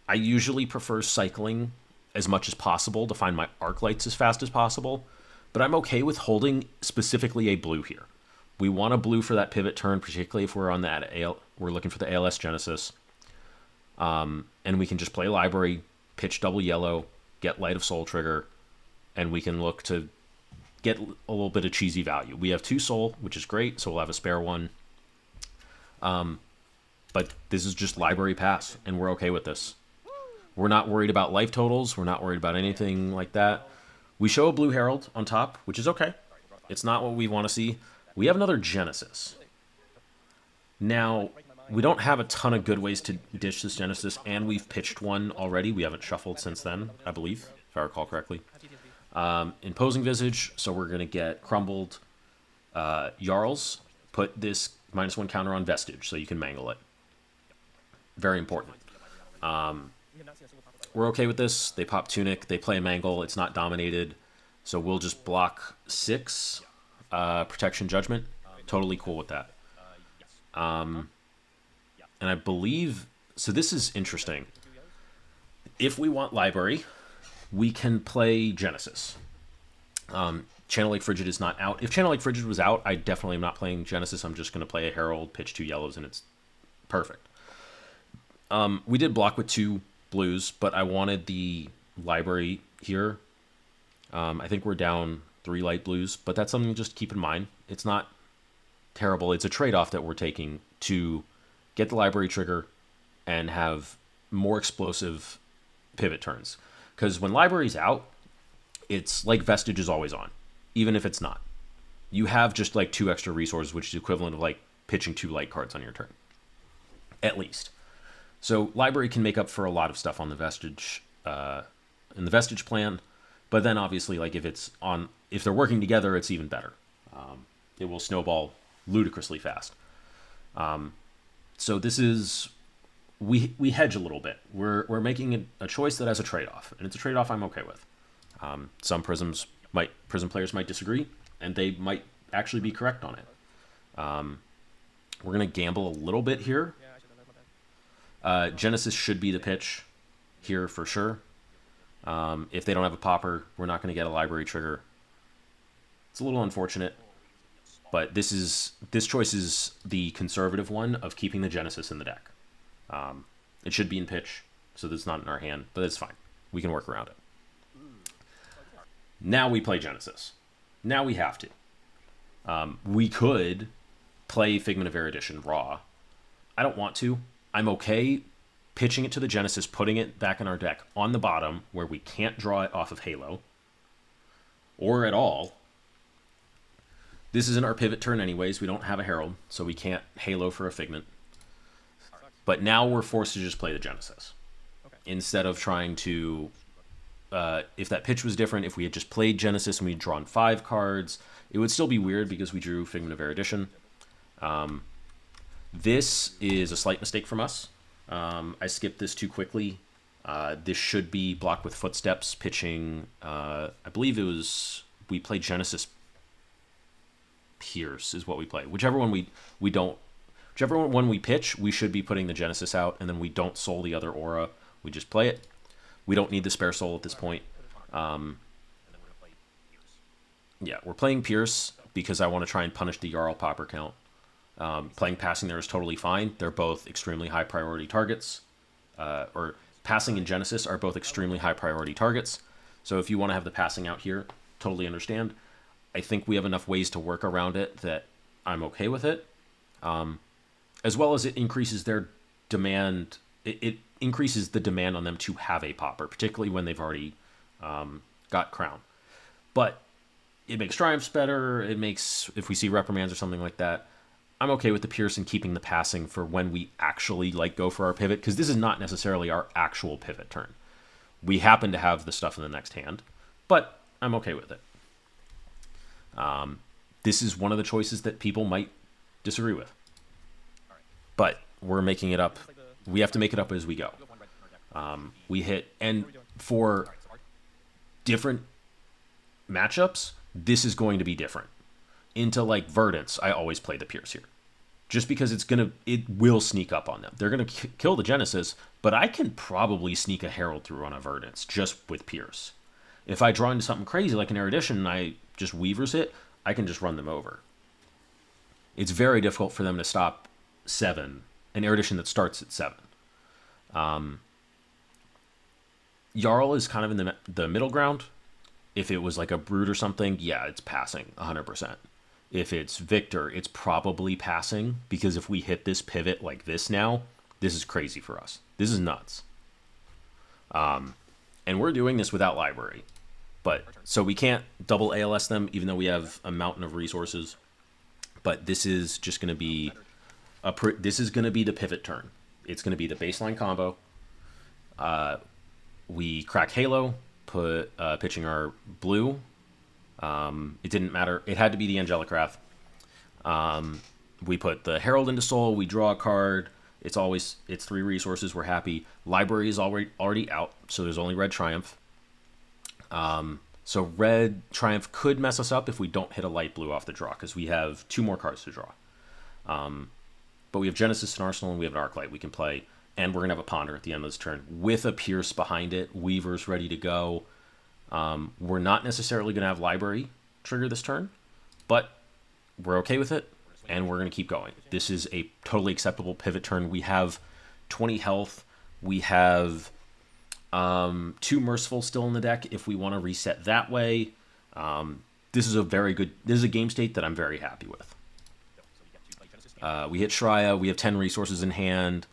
I usually prefer cycling as much as possible to find my arc lights as fast as possible, but I'm okay with holding specifically a blue here. We want a blue for that pivot turn, particularly if we're on that we're looking for the ALS Genesis. And we can just play Library, pitch double yellow, get Light of Sol trigger, and we can look to get a little bit of cheesy value. We have 2 Soul, which is great, so we'll have a spare 1. But this is just Library pass, and we're okay with this. We're not worried about life totals. We're not worried about anything like that. We show a Blue Herald on top, which is okay. It's not what we want to see. We have another Genesis. Now, we don't have a ton of good ways to dish this Genesis, and we've pitched one already. We haven't shuffled since then, I believe, if I recall correctly. Imposing Visage, so we're going to get Crumbled. Jarls, put this -1 counter on Vestige, so you can mangle it. Very important. We're okay with this. They pop Tunic. They play a Mangle. It's not dominated. So we'll just block 6. Protection Judgment. Totally cool with that. And I believe... So this is interesting. If we want Library, we can play Genesis. Channel Lake Frigid is not out. If Channel Lake Frigid was out, I definitely am not playing Genesis. I'm just going to play a Herald, pitch 2 yellows, and it's perfect. We did block with 2 blues, but I wanted the Library here. I think we're down 3 light blues, but that's something to just keep in mind. It's not terrible. It's a trade-off that we're taking to get the Library trigger and have more explosive pivot turns. Because when Library's out, it's like Vestige is always on, even if it's not. You have just like 2 extra resources, which is equivalent of like pitching 2 light cards on your turn, at least. So Library can make up for a lot of stuff on the Vestige, in the Vestige plan, but then obviously, like if they're working together, it's even better. It will snowball ludicrously fast. So this is we hedge a little bit. We're making a choice that has a trade-off, and it's a trade-off I'm okay with. Some Prism players might disagree, and they might actually be correct on it. We're gonna gamble a little bit here. Genesis should be the pitch here for sure. If they don't have a popper, we're not going to get a Library trigger. It's a little unfortunate, but this choice is the conservative one of keeping the Genesis in the deck. It should be in pitch, so that's not in our hand, but it's fine. We can work around it. Now we play Genesis. Now we have to. We could play Figment of Erudition raw. I don't want to. I'm okay pitching it to the Genesis, putting it back in our deck on the bottom where we can't draw it off of Halo or at all. This isn't our pivot turn anyways. We don't have a Herald, so we can't Halo for a Figment. But now we're forced to just play the Genesis. Instead of trying to... if that pitch was different, if we had just played Genesis and we'd drawn 5 cards, it would still be weird because we drew Figment of Erudition. This is a slight mistake from us. I skipped this too quickly. This should be blocked with footsteps, pitching. I believe it was we played Genesis Pierce is what we play. Whichever one we don't, whichever one we pitch, we should be putting the Genesis out, and then we don't soul the other aura. We just play it. We don't need the spare soul at this point. Yeah, we're playing Pierce because I want to try and punish the Jarl popper count. Playing passing there is totally fine. They're both extremely high priority targets. Or passing and Genesis are both extremely high priority targets. So if you want to have the passing out here, totally understand. I think we have enough ways to work around it that I'm okay with it. As well as it increases their demand. It increases the demand on them to have a popper, particularly when they've already got Crown. But it makes Triumphs better. It makes, if we see Reprimands or something like that, I'm okay with the Pierce and keeping the passing for when we actually go for our pivot, because this is not necessarily our actual pivot turn. We happen to have the stuff in the next hand, but I'm okay with it. This is one of the choices that people might disagree with. But we're making it up. We have to make it up as we go. We hit, and for different matchups, this is going to be different. Into Verdance, I always play the Pierce here. Just because it will sneak up on them. They're going to kill the Genesis, but I can probably sneak a Herald through on a Verdance just with Pierce. If I draw into something crazy like an Erudition and I just Weavers it, I can just run them over. It's very difficult for them to stop 7, an Erudition that starts at 7. Jarl is kind of in the middle ground. If it was like a Brood or something, yeah, it's passing 100%. If it's Victor, it's probably passing, because if we hit this pivot like this now, this is crazy for us. This is nuts. And we're doing this without library. But so we can't double ALS them, even though we have a mountain of resources. But this is just going to be this is going to be the pivot turn. It's going to be the baseline combo. We crack Halo, pitching our blue. It didn't matter. It had to be the Angelic Wrath. We put the Herald into Sol. We draw a card. It's 3 resources. We're happy. Library is already out, so there's only Red Triumph. So Red Triumph could mess us up if we don't hit a light blue off the draw, because we have 2 more cards to draw. But we have Genesis and Arsenal, and we have an Arclight we can play, and we're going to have a Ponder at the end of this turn with a Pierce behind it. Weaver's ready to go. We're not necessarily going to have Library trigger this turn, but we're okay with it, and we're going to keep going. This is a totally acceptable pivot turn. We have 20 health. We have 2 Merciful still in the deck if we want to reset that way. This is a game state that I'm very happy with. We hit Shreya. We have 10 resources in hand.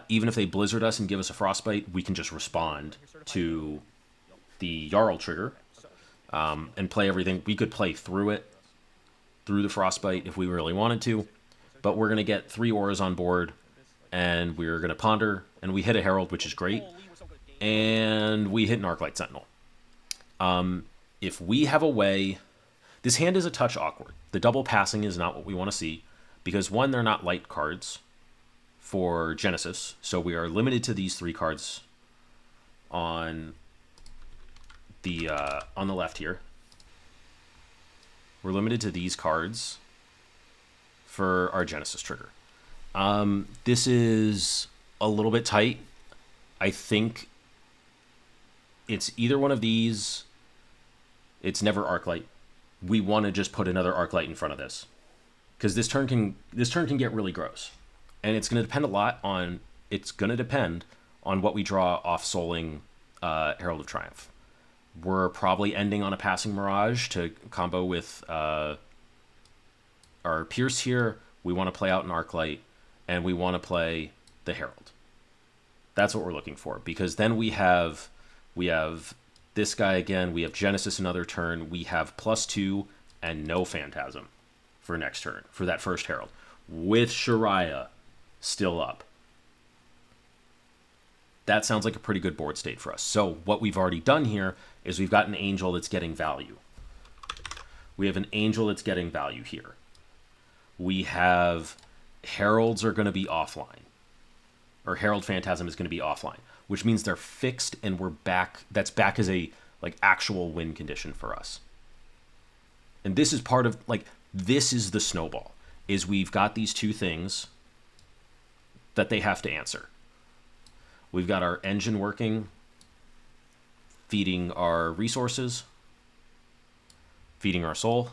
Even if they Blizzard us and give us a Frostbite, we can just respond to the Jarl trigger and play everything. We could play through the Frostbite if we really wanted to, but we're going to get 3 auras on board, and we're going to Ponder, and we hit a Herald, which is great, and we hit an Arclight Sentinel. If we have a way... This hand is a touch awkward. The double passing is not what we want to see, because 1, they're not light cards for Genesis, so we are limited to these 3 cards on the left here. We're limited to these cards for our Genesis trigger. This is a little bit tight. I think it's either one of these. It's never Arclight. We want to just put another Arclight in front of this, because this turn can get really gross, and it's going to depend a lot on. It's going to depend on what we draw off souling Herald of Triumph. We're probably ending on a passing Mirage to combo with our Pierce here. We want to play out an Arclight, and we want to play the Herald. That's what we're looking for, because then we have this guy again. We have Genesis another turn. We have +2 and no Phantasm for next turn, for that first Herald, with Shreya still up. That sounds like a pretty good board state for us. So what we've already done here is we've got an Angel that's getting value. We have an Angel that's getting value here. We have Heralds are going to be offline. Or Herald Phantasm is going to be offline, which means they're fixed and we're back. That's back as a like actual win condition for us. And this is part of like this is the snowball. Is we've got these two things that they have to answer. We've got our engine working, feeding our resources, feeding our soul,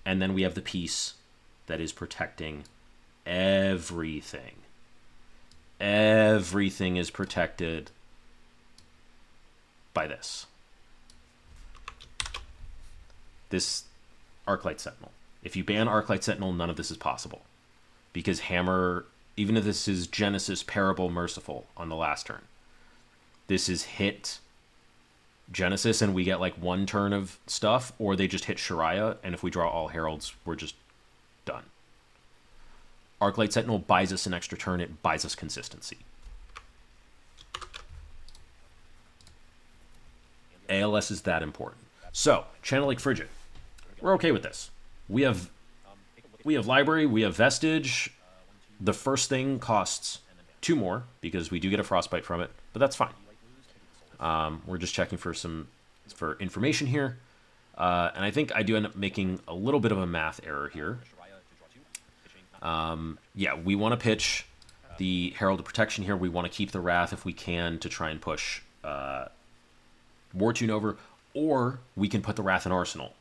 and then we have the piece that is protecting everything. Everything is protected by this. This Arclight Sentinel. If you ban Arclight Sentinel, none of this is possible. Because Hammer, even if this is Genesis, Parable, Merciful on the last turn, this is hit Genesis and we get like one turn of stuff, or they just hit Shariah, and if we draw all Heralds, we're just done. Arclight Sentinel buys us an extra turn. It buys us consistency. ALS is that important. So, Channel Lake Frigid. We're okay with this. We have Library, we have Vestige. The first thing costs 2 more, because we do get a Frostbite from it, but that's fine. We're just checking for information here. And I think I do end up making a little bit of a math error here. Yeah, we want to pitch the Herald of Protection here. We want to keep the Wrath if we can to try and push Wartune over, or we can put the Wrath in Arsenal.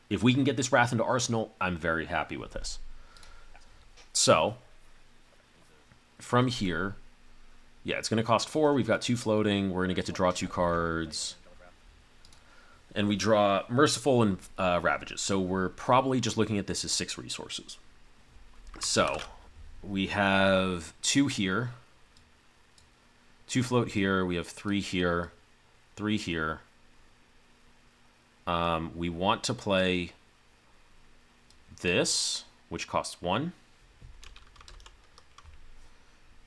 If we can get this Wrath into Arsenal, I'm very happy with this. So, from here, yeah, it's going to cost 4. We've got 2 floating. We're going to get to draw 2 cards. And we draw Merciful and Ravages. So we're probably just looking at this as 6 resources. So, we have 2 here. 2 float here. We have 3 here. 3 here. We want to play this, which costs 1.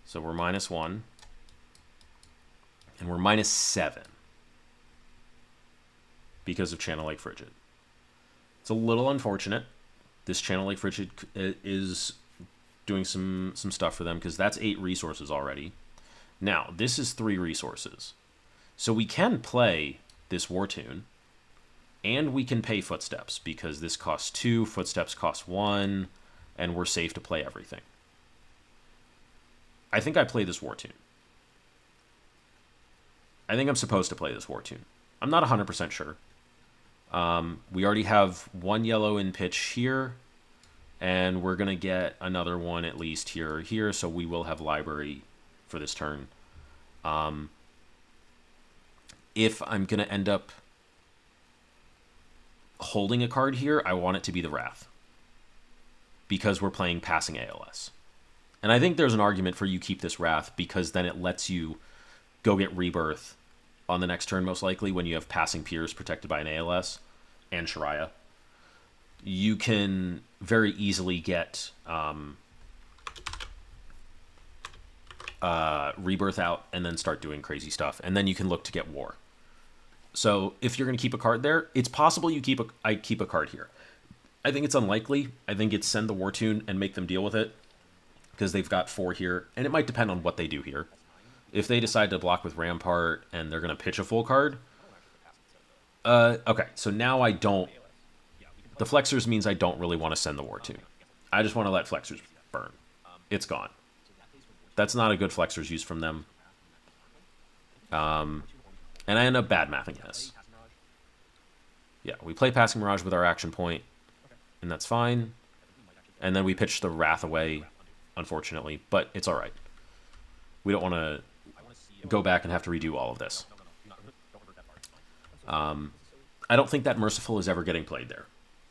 So we're -1. And we're -7 because of Channel Lake Frigid. It's a little unfortunate. This Channel Lake Frigid is doing some stuff for them because that's 8 resources already. Now, this is 3 resources. So we can play this Wartune, and we can pay Footsteps because this costs 2, Footsteps costs 1, and we're safe to play everything. I think I play this Wartune. I think I'm supposed to play this Wartune. I'm not 100% sure. We already have 1 yellow in pitch here, and we're going to get another one at least here or here, so we will have Library for this turn. If I'm going to end up holding a card here, I want it to be the Wrath, because we're playing passing ALS. And I think there's an argument for you keep this Wrath, because then it lets you go get Rebirth on the next turn, most likely, when you have passing Piers protected by an ALS and Shariah. You can very easily get Rebirth out and then start doing crazy stuff, and then you can look to get War. So if you're going to keep a card there, it's possible I keep a card here. I think it's unlikely. I think it's send the Wartune and make them deal with it, because they've got 4 here, and it might depend on what they do here. If they decide to block with Rampart and they're going to pitch a full card, okay, so now I don't. The Flexors means I don't really want to send the Wartune. I just want to let Flexors burn. It's gone. That's not a good Flexors use from them. And I end up bad mathing this. Yeah, we play Passing Mirage with our action point, and that's fine. And then we pitch the Wrath away, unfortunately, but it's all right. We don't want to go back and have to redo all of this. I don't think that Merciful is ever getting played there.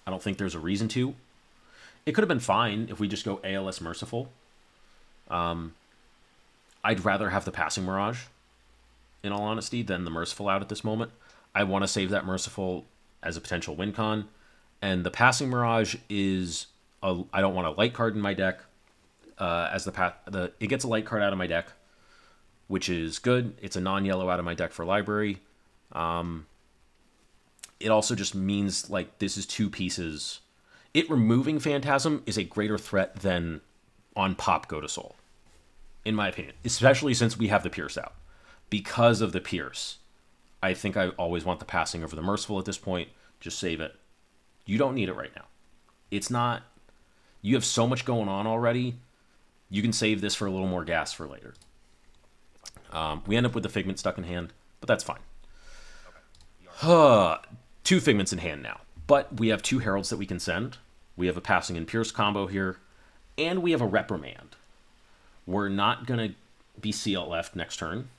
I don't think there's a reason to. It could have been fine if we just go ALS Merciful. I'd rather have the Passing Mirage, in all honesty, than the Merciful out at this moment. I want to save that Merciful as a potential win con. And the Passing Mirage is... I don't want a light card in my deck. It gets a light card out of my deck, which is good. It's a non-yellow out of my deck for Library. It also just means, like, this is 2 pieces. it removing Phantasm is a greater threat than on pop go to Sol, in my opinion, especially since we have the Pierce out. Because of the Pierce, I think I always want the passing over the Merciful at this point. Just save it. You don't need it right now. It's not... You have so much going on already. You can save this for a little more gas for later. We end up with the Figment stuck in hand, but that's fine. Two Figments in hand now. But we have two Heralds that we can send. We have a Passing and Pierce combo here. And we have a Reprimand. We're not going to be CLF next turn.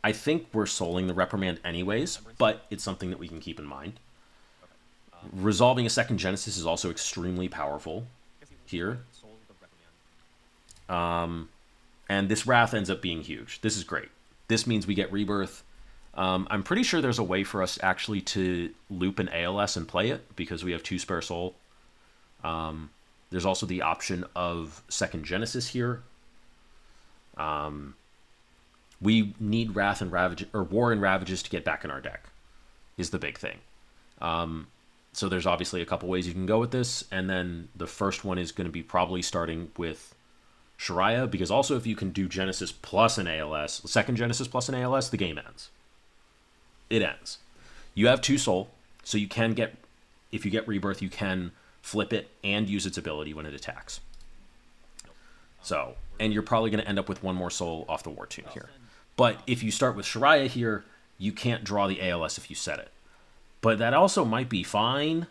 I think we're souling the Reprimand anyways, but it's something that we can keep in mind. Resolving a second Genesis is also extremely powerful here. And this Wrath ends up being huge. This is great. This means we get Rebirth. I'm pretty sure there's a way for us actually to loop an ALS and play it, because we have 2 spare soul. There's also the option of second Genesis here. We need Wrath and Ravage, or War and Ravages to get back in our deck, is the big thing. So there's obviously a couple ways you can go with this, and then the first one is going to be probably starting with Shariah, because also if you can do Genesis plus an ALS, second Genesis plus an ALS, the game ends. It ends. You have 2 soul, so you can get, if you get Rebirth, you can flip it and use its ability when it attacks. So, and you're probably going to end up with 1 more soul off the War Tune here. But if you start with Shariah here, you can't draw the ALS if you set it. But that also might be fine.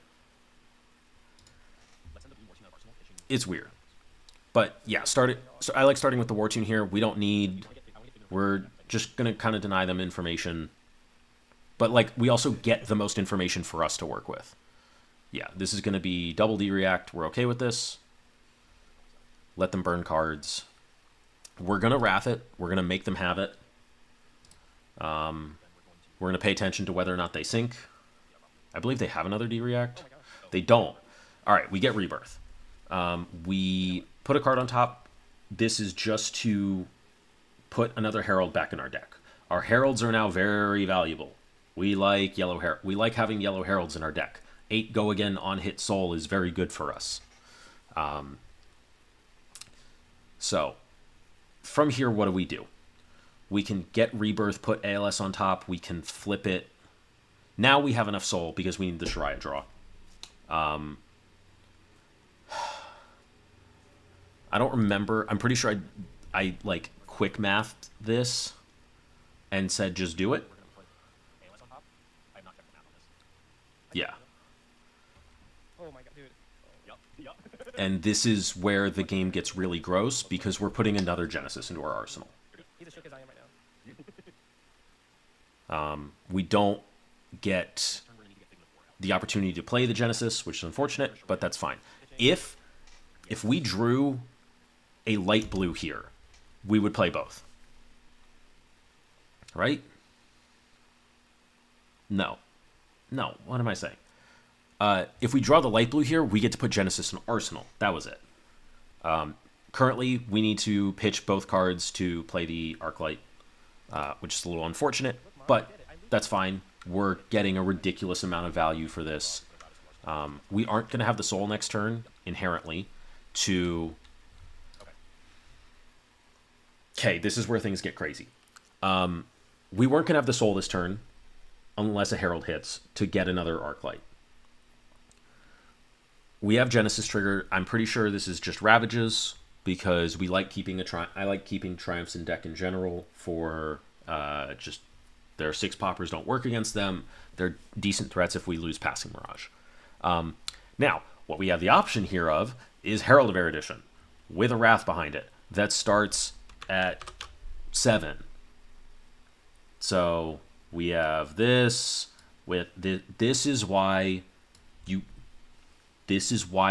It's weird. But yeah, so I like starting with the War Tune here. We don't need... We're just going to kind of deny them information. But like, we also get the most information for us to work with. Yeah, this is going to be double D-React. We're okay with this. Let them burn cards. We're going to Wrath it. We're going to make them have it. We're going to pay attention to whether or not they sink. I believe they have another D-React. They don't. All right, we get Rebirth. We put a card on top. This is just to put another Herald back in our deck. Our Heralds are now very valuable. We like we like having yellow Heralds in our deck. 8 go again on hit soul is very good for us. So from here, what do? We can get Rebirth, put ALS on top. We can flip it. Now we have enough soul because we need the Shariah draw. I don't remember. I'm pretty sure I like quick mathed this and said just do it. Yeah. Oh my god, dude. Yup. And this is where the game gets really gross, because we're putting another Genesis into our arsenal. He's as shook as I am right now. We don't get the opportunity to play the Genesis, which is unfortunate, but that's fine. If we drew a light blue here, we would play both. Right? No, what am I saying? If we draw the light blue here, we get to put Genesis in Arsenal. That was it. Currently, we need to pitch both cards to play the Arclight, which is a little unfortunate, but that's fine. We're getting a ridiculous amount of value for this. We aren't going to have the soul next turn, inherently, to... Okay, this is where things get crazy. We weren't going to have the soul this turn, unless a Herald hits, to get another Arclight. We have Genesis triggered. I'm pretty sure this is just Ravages, because we like keeping I like keeping Triumphs in deck in general for just their 6-poppers don't work against them. They're decent threats if we lose Passing Mirage. Now, what we have the option here of is Herald of Erudition with a Wrath behind it that starts at 7. So we have this with this is why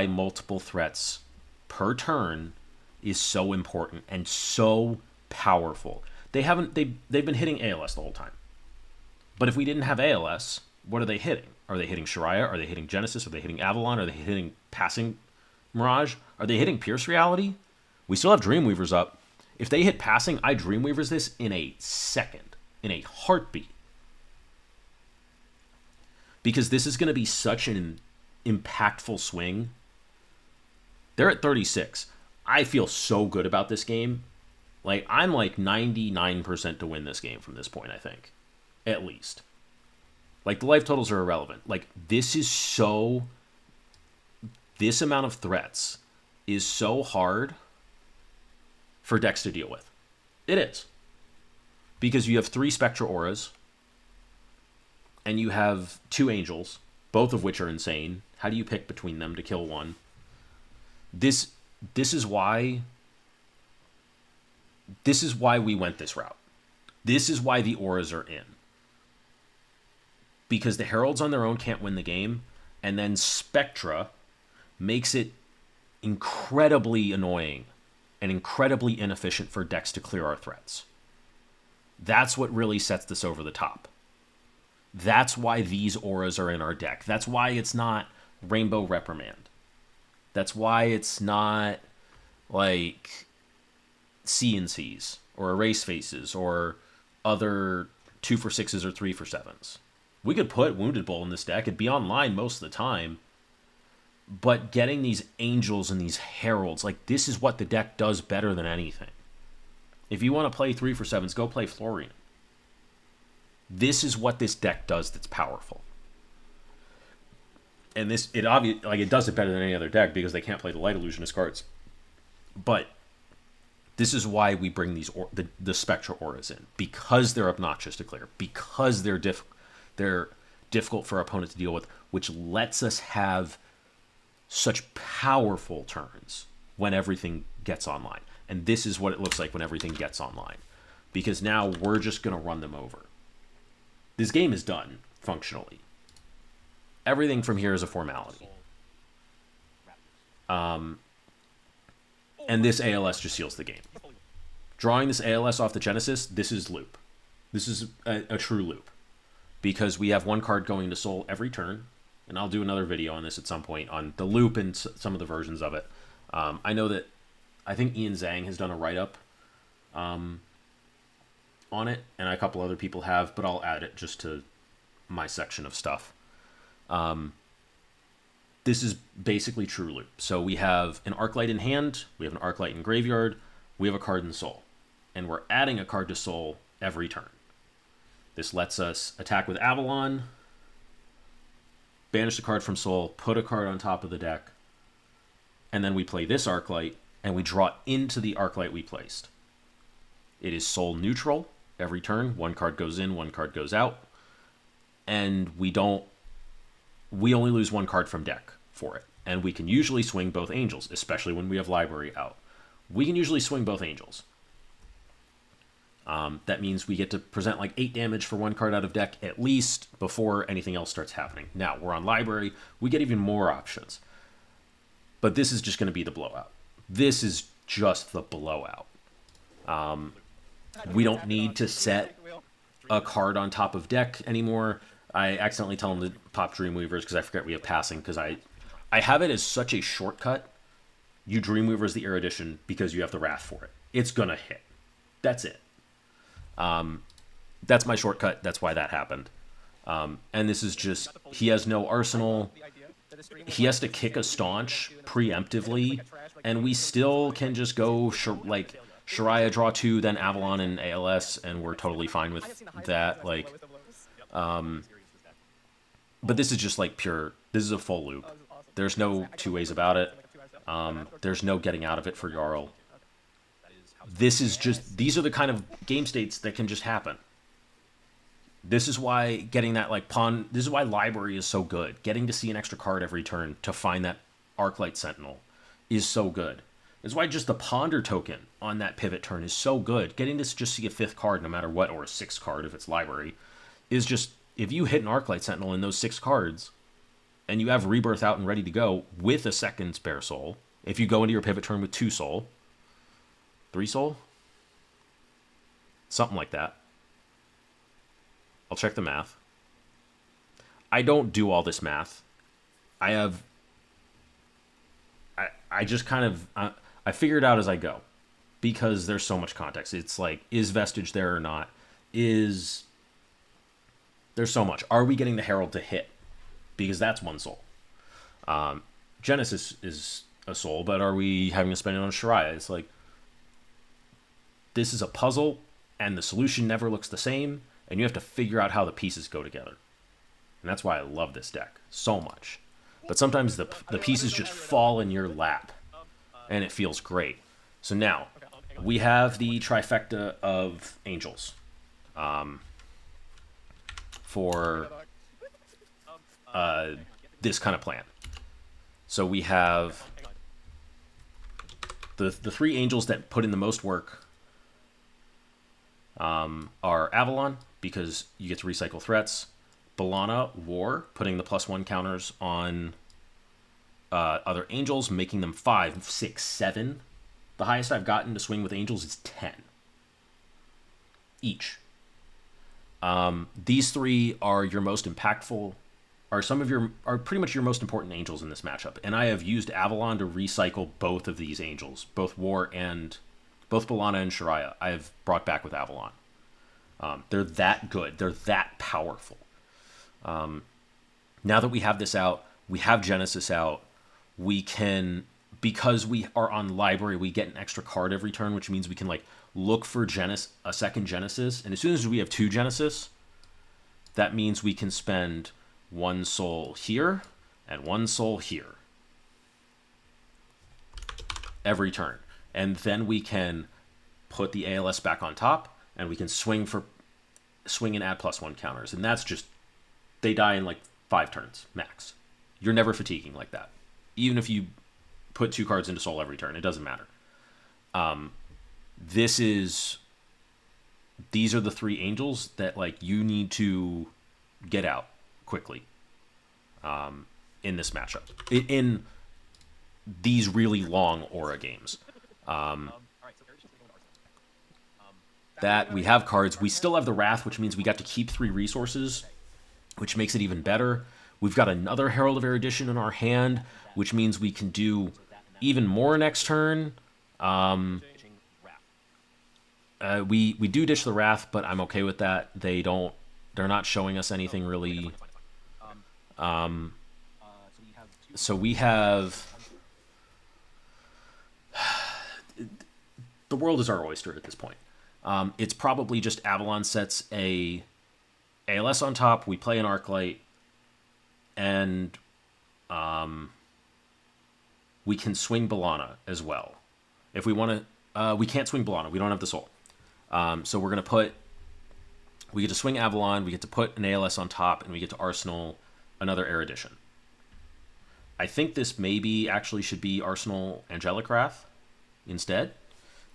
multiple threats per turn is so important and so powerful. They've been hitting ALS the whole time. But if we didn't have ALS, what are they hitting? Are they hitting Shariah? Are they hitting Genesis? Are they hitting Avalon? Are they hitting Passing Mirage? Are they hitting Pierce Reality? We still have Dreamweavers up. If they hit Passing, I Dreamweavers this in a second, in a heartbeat. Because this is going to be such an impactful swing. They're at 36. I feel so good about this game. Like, I'm like 99% to win this game from this point, I think. At least. Like, the life totals are irrelevant. Like, this is so... This amount of threats is so hard for decks to deal with. It is. Because you have 3 Spectra Auras, and you have 2 Angels, both of which are insane. How do you pick between them to kill one? This is why we went this route. This is why the auras are in. Because the Heralds on their own can't win the game, and then Spectra makes it incredibly annoying and incredibly inefficient for decks to clear our threats. That's what really sets this over the top. That's why these auras are in our deck. That's why it's not Rainbow Reprimand. That's why it's not like CNCs or Erase Faces or other 2 for 6s or 3 for 7s. We could put Wounded Bull in this deck. It'd be online most of the time. But getting these Angels and these Heralds, like, this is what the deck does better than anything. If you want to play 3 for 7s, go play Florian. This is what this deck does that's powerful. And it does it better than any other deck because they can't play the Light Illusionist cards. But this is why we bring the Spectra Auras in. Because they're obnoxious to clear. Because they're difficult for our opponent to deal with, which lets us have such powerful turns when everything gets online. And this is what it looks like when everything gets online. Because now we're just going to run them over. This game is done, functionally. Everything from here is a formality. And this ALS just seals the game. Drawing this ALS off the Genesis, this is loop. This is a true loop. Because we have 1 card going to Sol every turn. And I'll do another video on this at some point, on the loop and some of the versions of it. I think Ian Zhang has done a write-up on it, and a couple other people have, but I'll add it just to my section of stuff. This is basically true loop. So we have an Arclight in hand, we have an Arclight in graveyard, we have a card in Sol. And we're adding a card to Sol every turn. This lets us attack with Avalon, banish a card from Sol, put a card on top of the deck, and then we play this Arclight, and we draw into the Arclight we placed. It is Sol neutral every turn. 1 card goes in, 1 card goes out. And we only lose 1 card from deck for it. And we can usually swing both Angels, especially when we have Library out. We can usually swing both Angels. That means we get to present like 8 damage for 1 card out of deck at least before anything else starts happening. Now, we're on Library. We get even more options. But this is just going to be the blowout. This is just the blowout. We don't need to set a card on top of deck anymore. I accidentally tell them to pop Dreamweavers because I forget we have passing, because I have it as such a shortcut. You Dreamweaver as the Erudition because you have the Wrath for it. It's going to hit. That's it. That's my shortcut. That's why that happened. And this is just, he has no arsenal. He has to kick a Staunch preemptively, and we still can just go like Shariah draw 2, then Avalon and ALS, and we're totally fine with that. Like, but this is just like pure. This is a full loop. There's no 2 ways about it. There's no getting out of it for Jarl. This is just, these are the kind of game states that can just happen. This is why getting that like pawn, this is why Library is so good. Getting to see an extra card every turn to find that Arclight Sentinel is so good. It's why just the Ponder token on that pivot turn is so good. Getting to just see a 5th card no matter what, or a 6th card if it's Library, is just, if you hit an Arclight Sentinel in those 6 cards, and you have Rebirth out and ready to go with a 2nd spare Sol, if you go into your pivot turn with 2 Sol, 3 Sol? Something like that. I'll check the math. I don't do all this math. I just kind of, I figure it out as I go. Because there's so much context. It's like, is Vestige there or not? There's so much. Are we getting the Herald to hit? Because that's 1 Sol. Genesis is a Sol, but are we having to spend it on Shariah? It's like, this is a puzzle, and the solution never looks the same, and you have to figure out how the pieces go together. And that's why I love this deck so much. But sometimes the pieces just fall in your lap, and it feels great. So now, we have the trifecta of angels for this kind of plan. So we have the three angels that put in the most work are Avalon, because you get to recycle threats. B'Elanna, War, putting the +1 counters on other angels, making them 5, 6, 7. The highest I've gotten to swing with angels is 10 each. These three are your most impactful, are pretty much your most important angels in this matchup. And I have used Avalon to recycle both of these angels, both War and both B'Elanna and Shariah. I have brought back with Avalon. They're that good. They're that powerful. Now that we have this out, we have Genesis out, we can, because we are on library, we get an extra card every turn, which means we can like look for a second Genesis. And as soon as we have 2 Genesis, that means we can spend 1 Sol here and 1 Sol here every turn. And then we can put the ALS back on top, and we can swing and add +1 counters. And that's just, they die in like 5 turns max. You're never fatiguing like that. Even if you put 2 cards into Sol every turn, it doesn't matter. These are the 3 angels that like you need to get out quickly in this matchup. In these really long aura games. That we have cards. We still have the Wrath, which means we got to keep 3 resources, which makes it even better. We've got another Herald of Erudition in our hand, which means we can do even more next turn. We do ditch the Wrath, but I'm okay with that. They're not showing us anything really. So we have, the world is our oyster at this point. It's probably just Avalon sets a ALS on top. We play an Arclight, and we can swing B'Elanna as well. If we want to, we can't swing B'Elanna. We don't have the Sol. So we're going to we get to swing Avalon, we get to put an ALS on top, and we get to Arsenal another Erudition. I think this maybe actually should be Arsenal Angelic Wrath instead.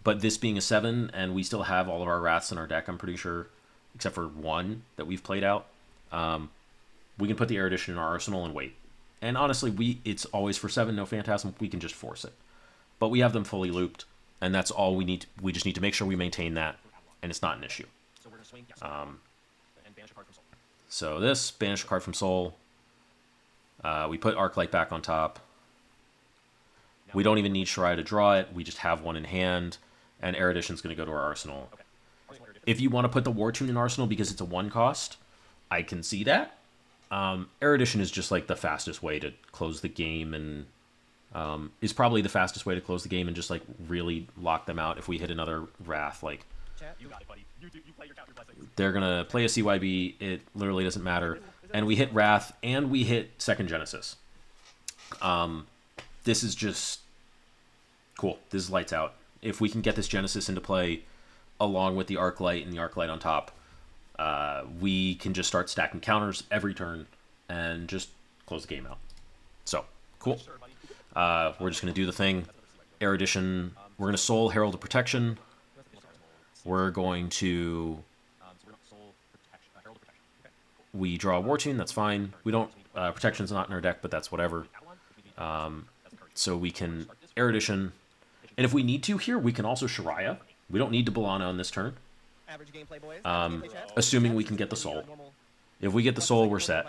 But this being a 7, and we still have all of our Wraths in our deck, I'm pretty sure, except for 1 that we've played out, we can put the Erudition in our Arsenal and wait. And honestly, it's always for 7, no Phantasm. We can just force it. But we have them fully looped, and that's all we need. We just need to make sure we maintain that, and it's not an issue. So this, banish a card from Sol. We put Arclight back on top. We don't even need Shariah to draw it. We just have 1 in hand, and Erudition's going to go to our Arsenal. If you want to put the War Tune in Arsenal because it's a 1 cost, I can see that. Erudition is just like the fastest way to close the game, and is probably the fastest way to close the game and just like really lock them out. If we hit another Wrath, like they're gonna play a CYB. It literally doesn't matter. And we hit Wrath and we hit second Genesis. This is just cool. This is lights out. If we can get this Genesis into play along with the Arclight and the Arclight on top, we can just start stacking counters every turn and just close the game out. So, cool. We're just going to do the thing. Erudition, we're going to Sol Herald of Protection. We're going to... We draw a War Tune, that's fine. We don't... Protection's not in our deck, but that's whatever. So we can Erudition. And if we need to here, we can also Shariah. We don't need to B'Elanna on this turn. Assuming we can get the Sol. If we get the Sol, we're set.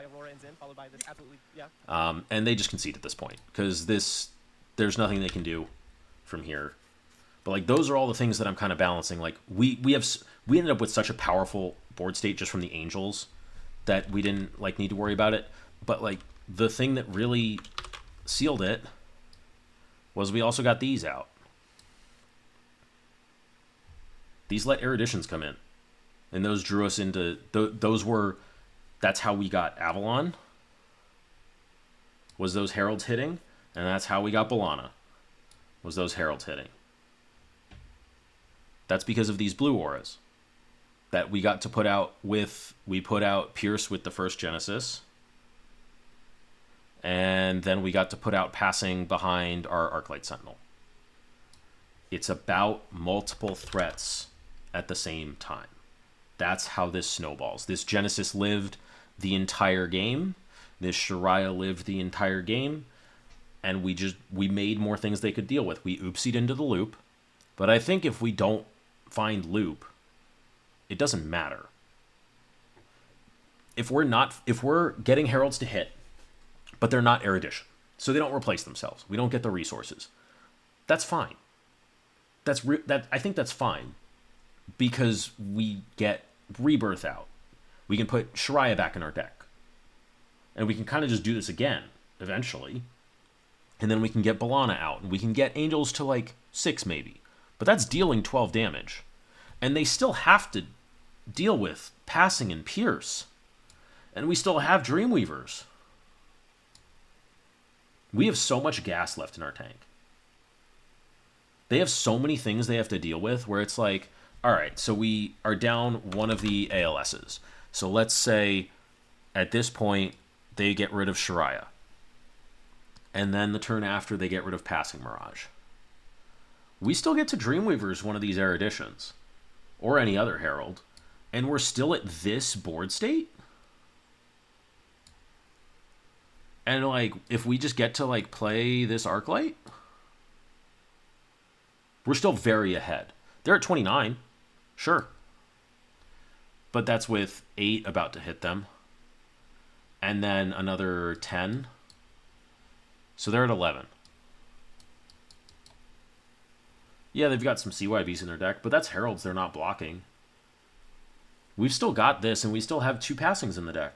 And they just concede at this point. Because there's nothing they can do from here. But like those are all the things that I'm kind of balancing. Like we ended up with such a powerful board state just from the Angels that we didn't like need to worry about it. But like the thing that really sealed it was we also got these out. These let eruditions come in. And those drew us into... That's how we got Avalon. Was those heralds hitting. And that's how we got Bellana. Was those heralds hitting. That's because of these blue auras. That we got to put out with... We put out Pierce with the first Genesis. And then we got to put out Passing behind our Arclight Sentinel. It's about multiple threats at the same time. That's how this snowballs. This Genesis lived the entire game. This Shariah lived the entire game. And we made more things they could deal with. We oopsied into the loop. But I think if we don't find loop, it doesn't matter. If we're getting heralds to hit, but they're not erudition, so they don't replace themselves, we don't get the resources, that's fine. I think that's fine. Because we get Rebirth out. We can put Shariah back in our deck. And we can kind of just do this again, eventually. And then we can get Bellana out. And we can get Angels to like 6 maybe. But that's dealing 12 damage. And they still have to deal with Passing and Pierce. And we still have Dreamweavers. We have so much gas left in our tank. They have so many things they have to deal with where it's like, all right, so we are down one of the ALSs. So let's say at this point they get rid of Shariah. And then the turn after they get rid of Passing Mirage. We still get to Dreamweavers one of these eruditions. Or any other herald. And we're still at this board state? And like, if we just get to like play this Arclight, we're still very ahead. They're at 29. Sure. But that's with 8 about to hit them. And then another 10. So they're at 11. Yeah, they've got some CYBs in their deck, but that's heralds they're not blocking. We've still got this, and we still have 2 Passings in the deck.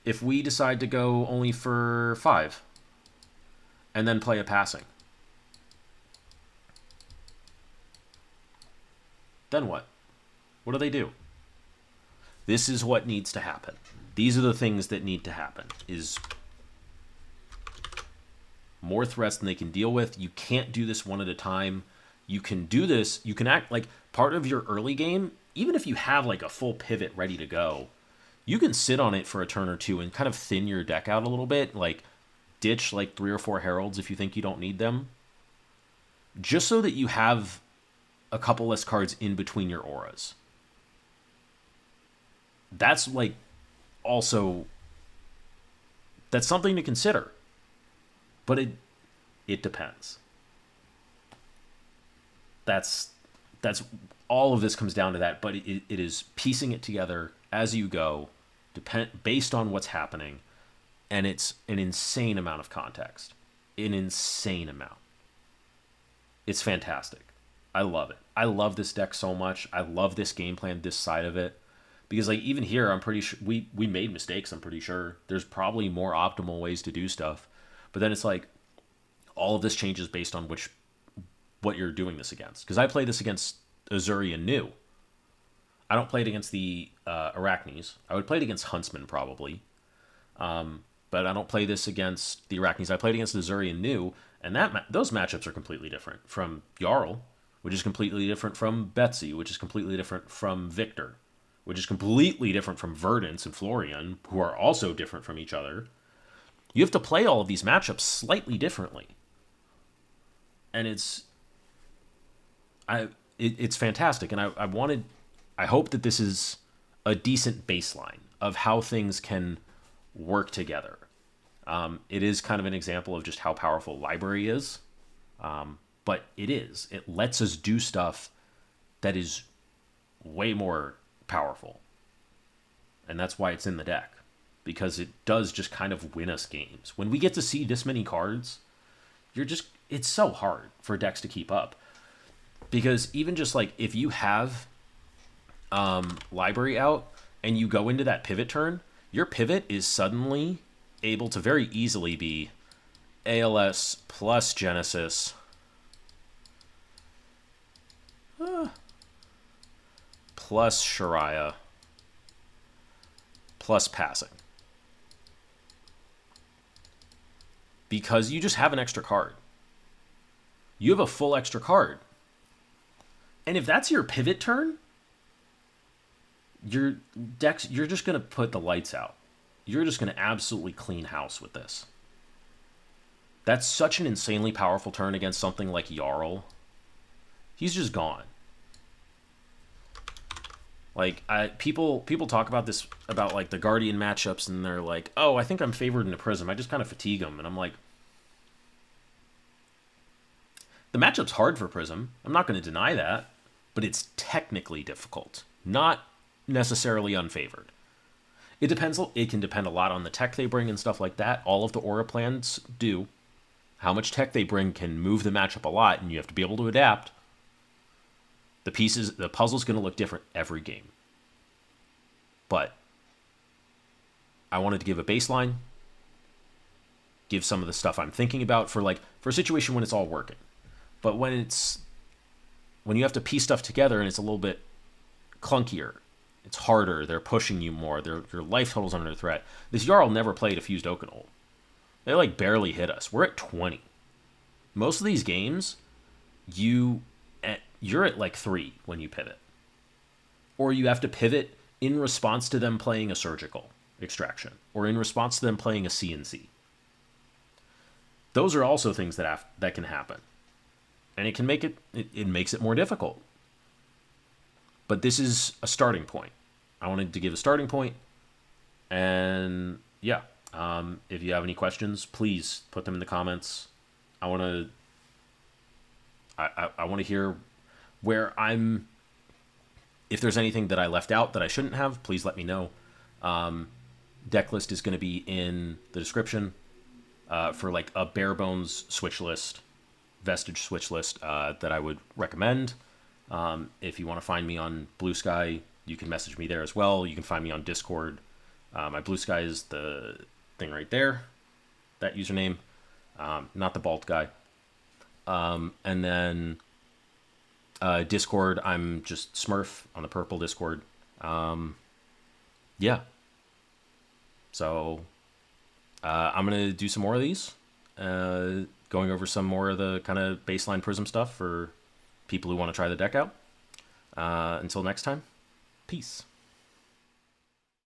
If we decide to go only for 5, and then play a Passing, then what? What do they do? This is what needs to happen. These are the things that need to happen. Is more threats than they can deal with. You can't do this one at a time. You can do this. You can act like part of your early game, even if you have like a full pivot ready to go, you can sit on it for a turn or two and kind of thin your deck out a little bit. Like ditch like 3 or 4 heralds if you think you don't need them. Just so that you have a couple less cards in between your auras. That's like also, that's something to consider. But it depends. That's all of this comes down to that, but it is piecing it together as you go, based on what's happening, and it's an insane amount of context. An insane amount. It's fantastic. I love it. I love this deck so much. I love this game plan, this side of it. Because like even here, I'm pretty sure we made mistakes, I'm pretty sure. There's probably more optimal ways to do stuff. But then it's like all of this changes based on what you're doing this against. Because I play this against Azuri and Nu. I don't play it against the Arachnes. I would play it against Huntsman probably. But I don't play this against the Arachnes. I played against Azuri and Nu. And those matchups are completely different from Jarl, which is completely different from Betsy, which is completely different from Victor, which is completely different from Verdance and Florian, who are also different from each other. You have to play all of these matchups slightly differently. And it's fantastic. And I hope that this is a decent baseline of how things can work together. It is kind of an example of just how powerful library is. But it is. It lets us do stuff that is way more powerful. And that's why it's in the deck. Because it does just kind of win us games. When we get to see this many cards, it's so hard for decks to keep up. Because even just like, if you have library out, and you go into that pivot turn, your pivot is suddenly able to very easily be ALS plus Genesis plus Shariah plus passing. Because you just have an extra card. You have a full extra card. And if that's your pivot turn, your decks, you're just going to put the lights out. You're just going to absolutely clean house with this. That's such an insanely powerful turn against something like Jarl. He's just gone. Like, people talk about this, about like the Guardian matchups, and they're like, oh, I think I'm favored in a Prism. I just kind of fatigue them. And I'm like, the matchup's hard for Prism. I'm not going to deny that. But it's technically difficult. Not necessarily unfavored. It depends. It can depend a lot on the tech they bring and stuff like that. All of the aura plans do. How much tech they bring can move the matchup a lot, and you have to be able to adapt. The puzzle's going to look different every game. But I wanted to give a baseline, give some of the stuff I'm thinking about for a situation when it's all working. But when you have to piece stuff together and it's a little bit clunkier, it's harder, they're pushing you more, your life total's under threat. This Jarl never played a fused Oakenol. They barely hit us. We're at 20. Most of these games, you're at 3 when you pivot. Or you have to pivot in response to them playing a surgical extraction, or in response to them playing a CNC. Those are also things that can happen. And it can make it makes it more difficult. But this is a starting point. I wanted to give a starting point. And yeah, if you have any questions, please put them in the comments. I want to hear where I'm. If there's anything that I left out that I shouldn't have, please let me know. Deck list is going to be in the description for a bare bones switch list, Vestige switch list that I would recommend. If you want to find me on Blue Sky, you can message me there as well. You can find me on Discord. My Blue Sky is the thing right there, that username, not the bald guy. And then Discord, I'm just Smurf on the purple Discord. Yeah. So I'm going to do some more of these, going over some more of the kind of baseline Prism stuff for people who want to try the deck out. Until next time, peace.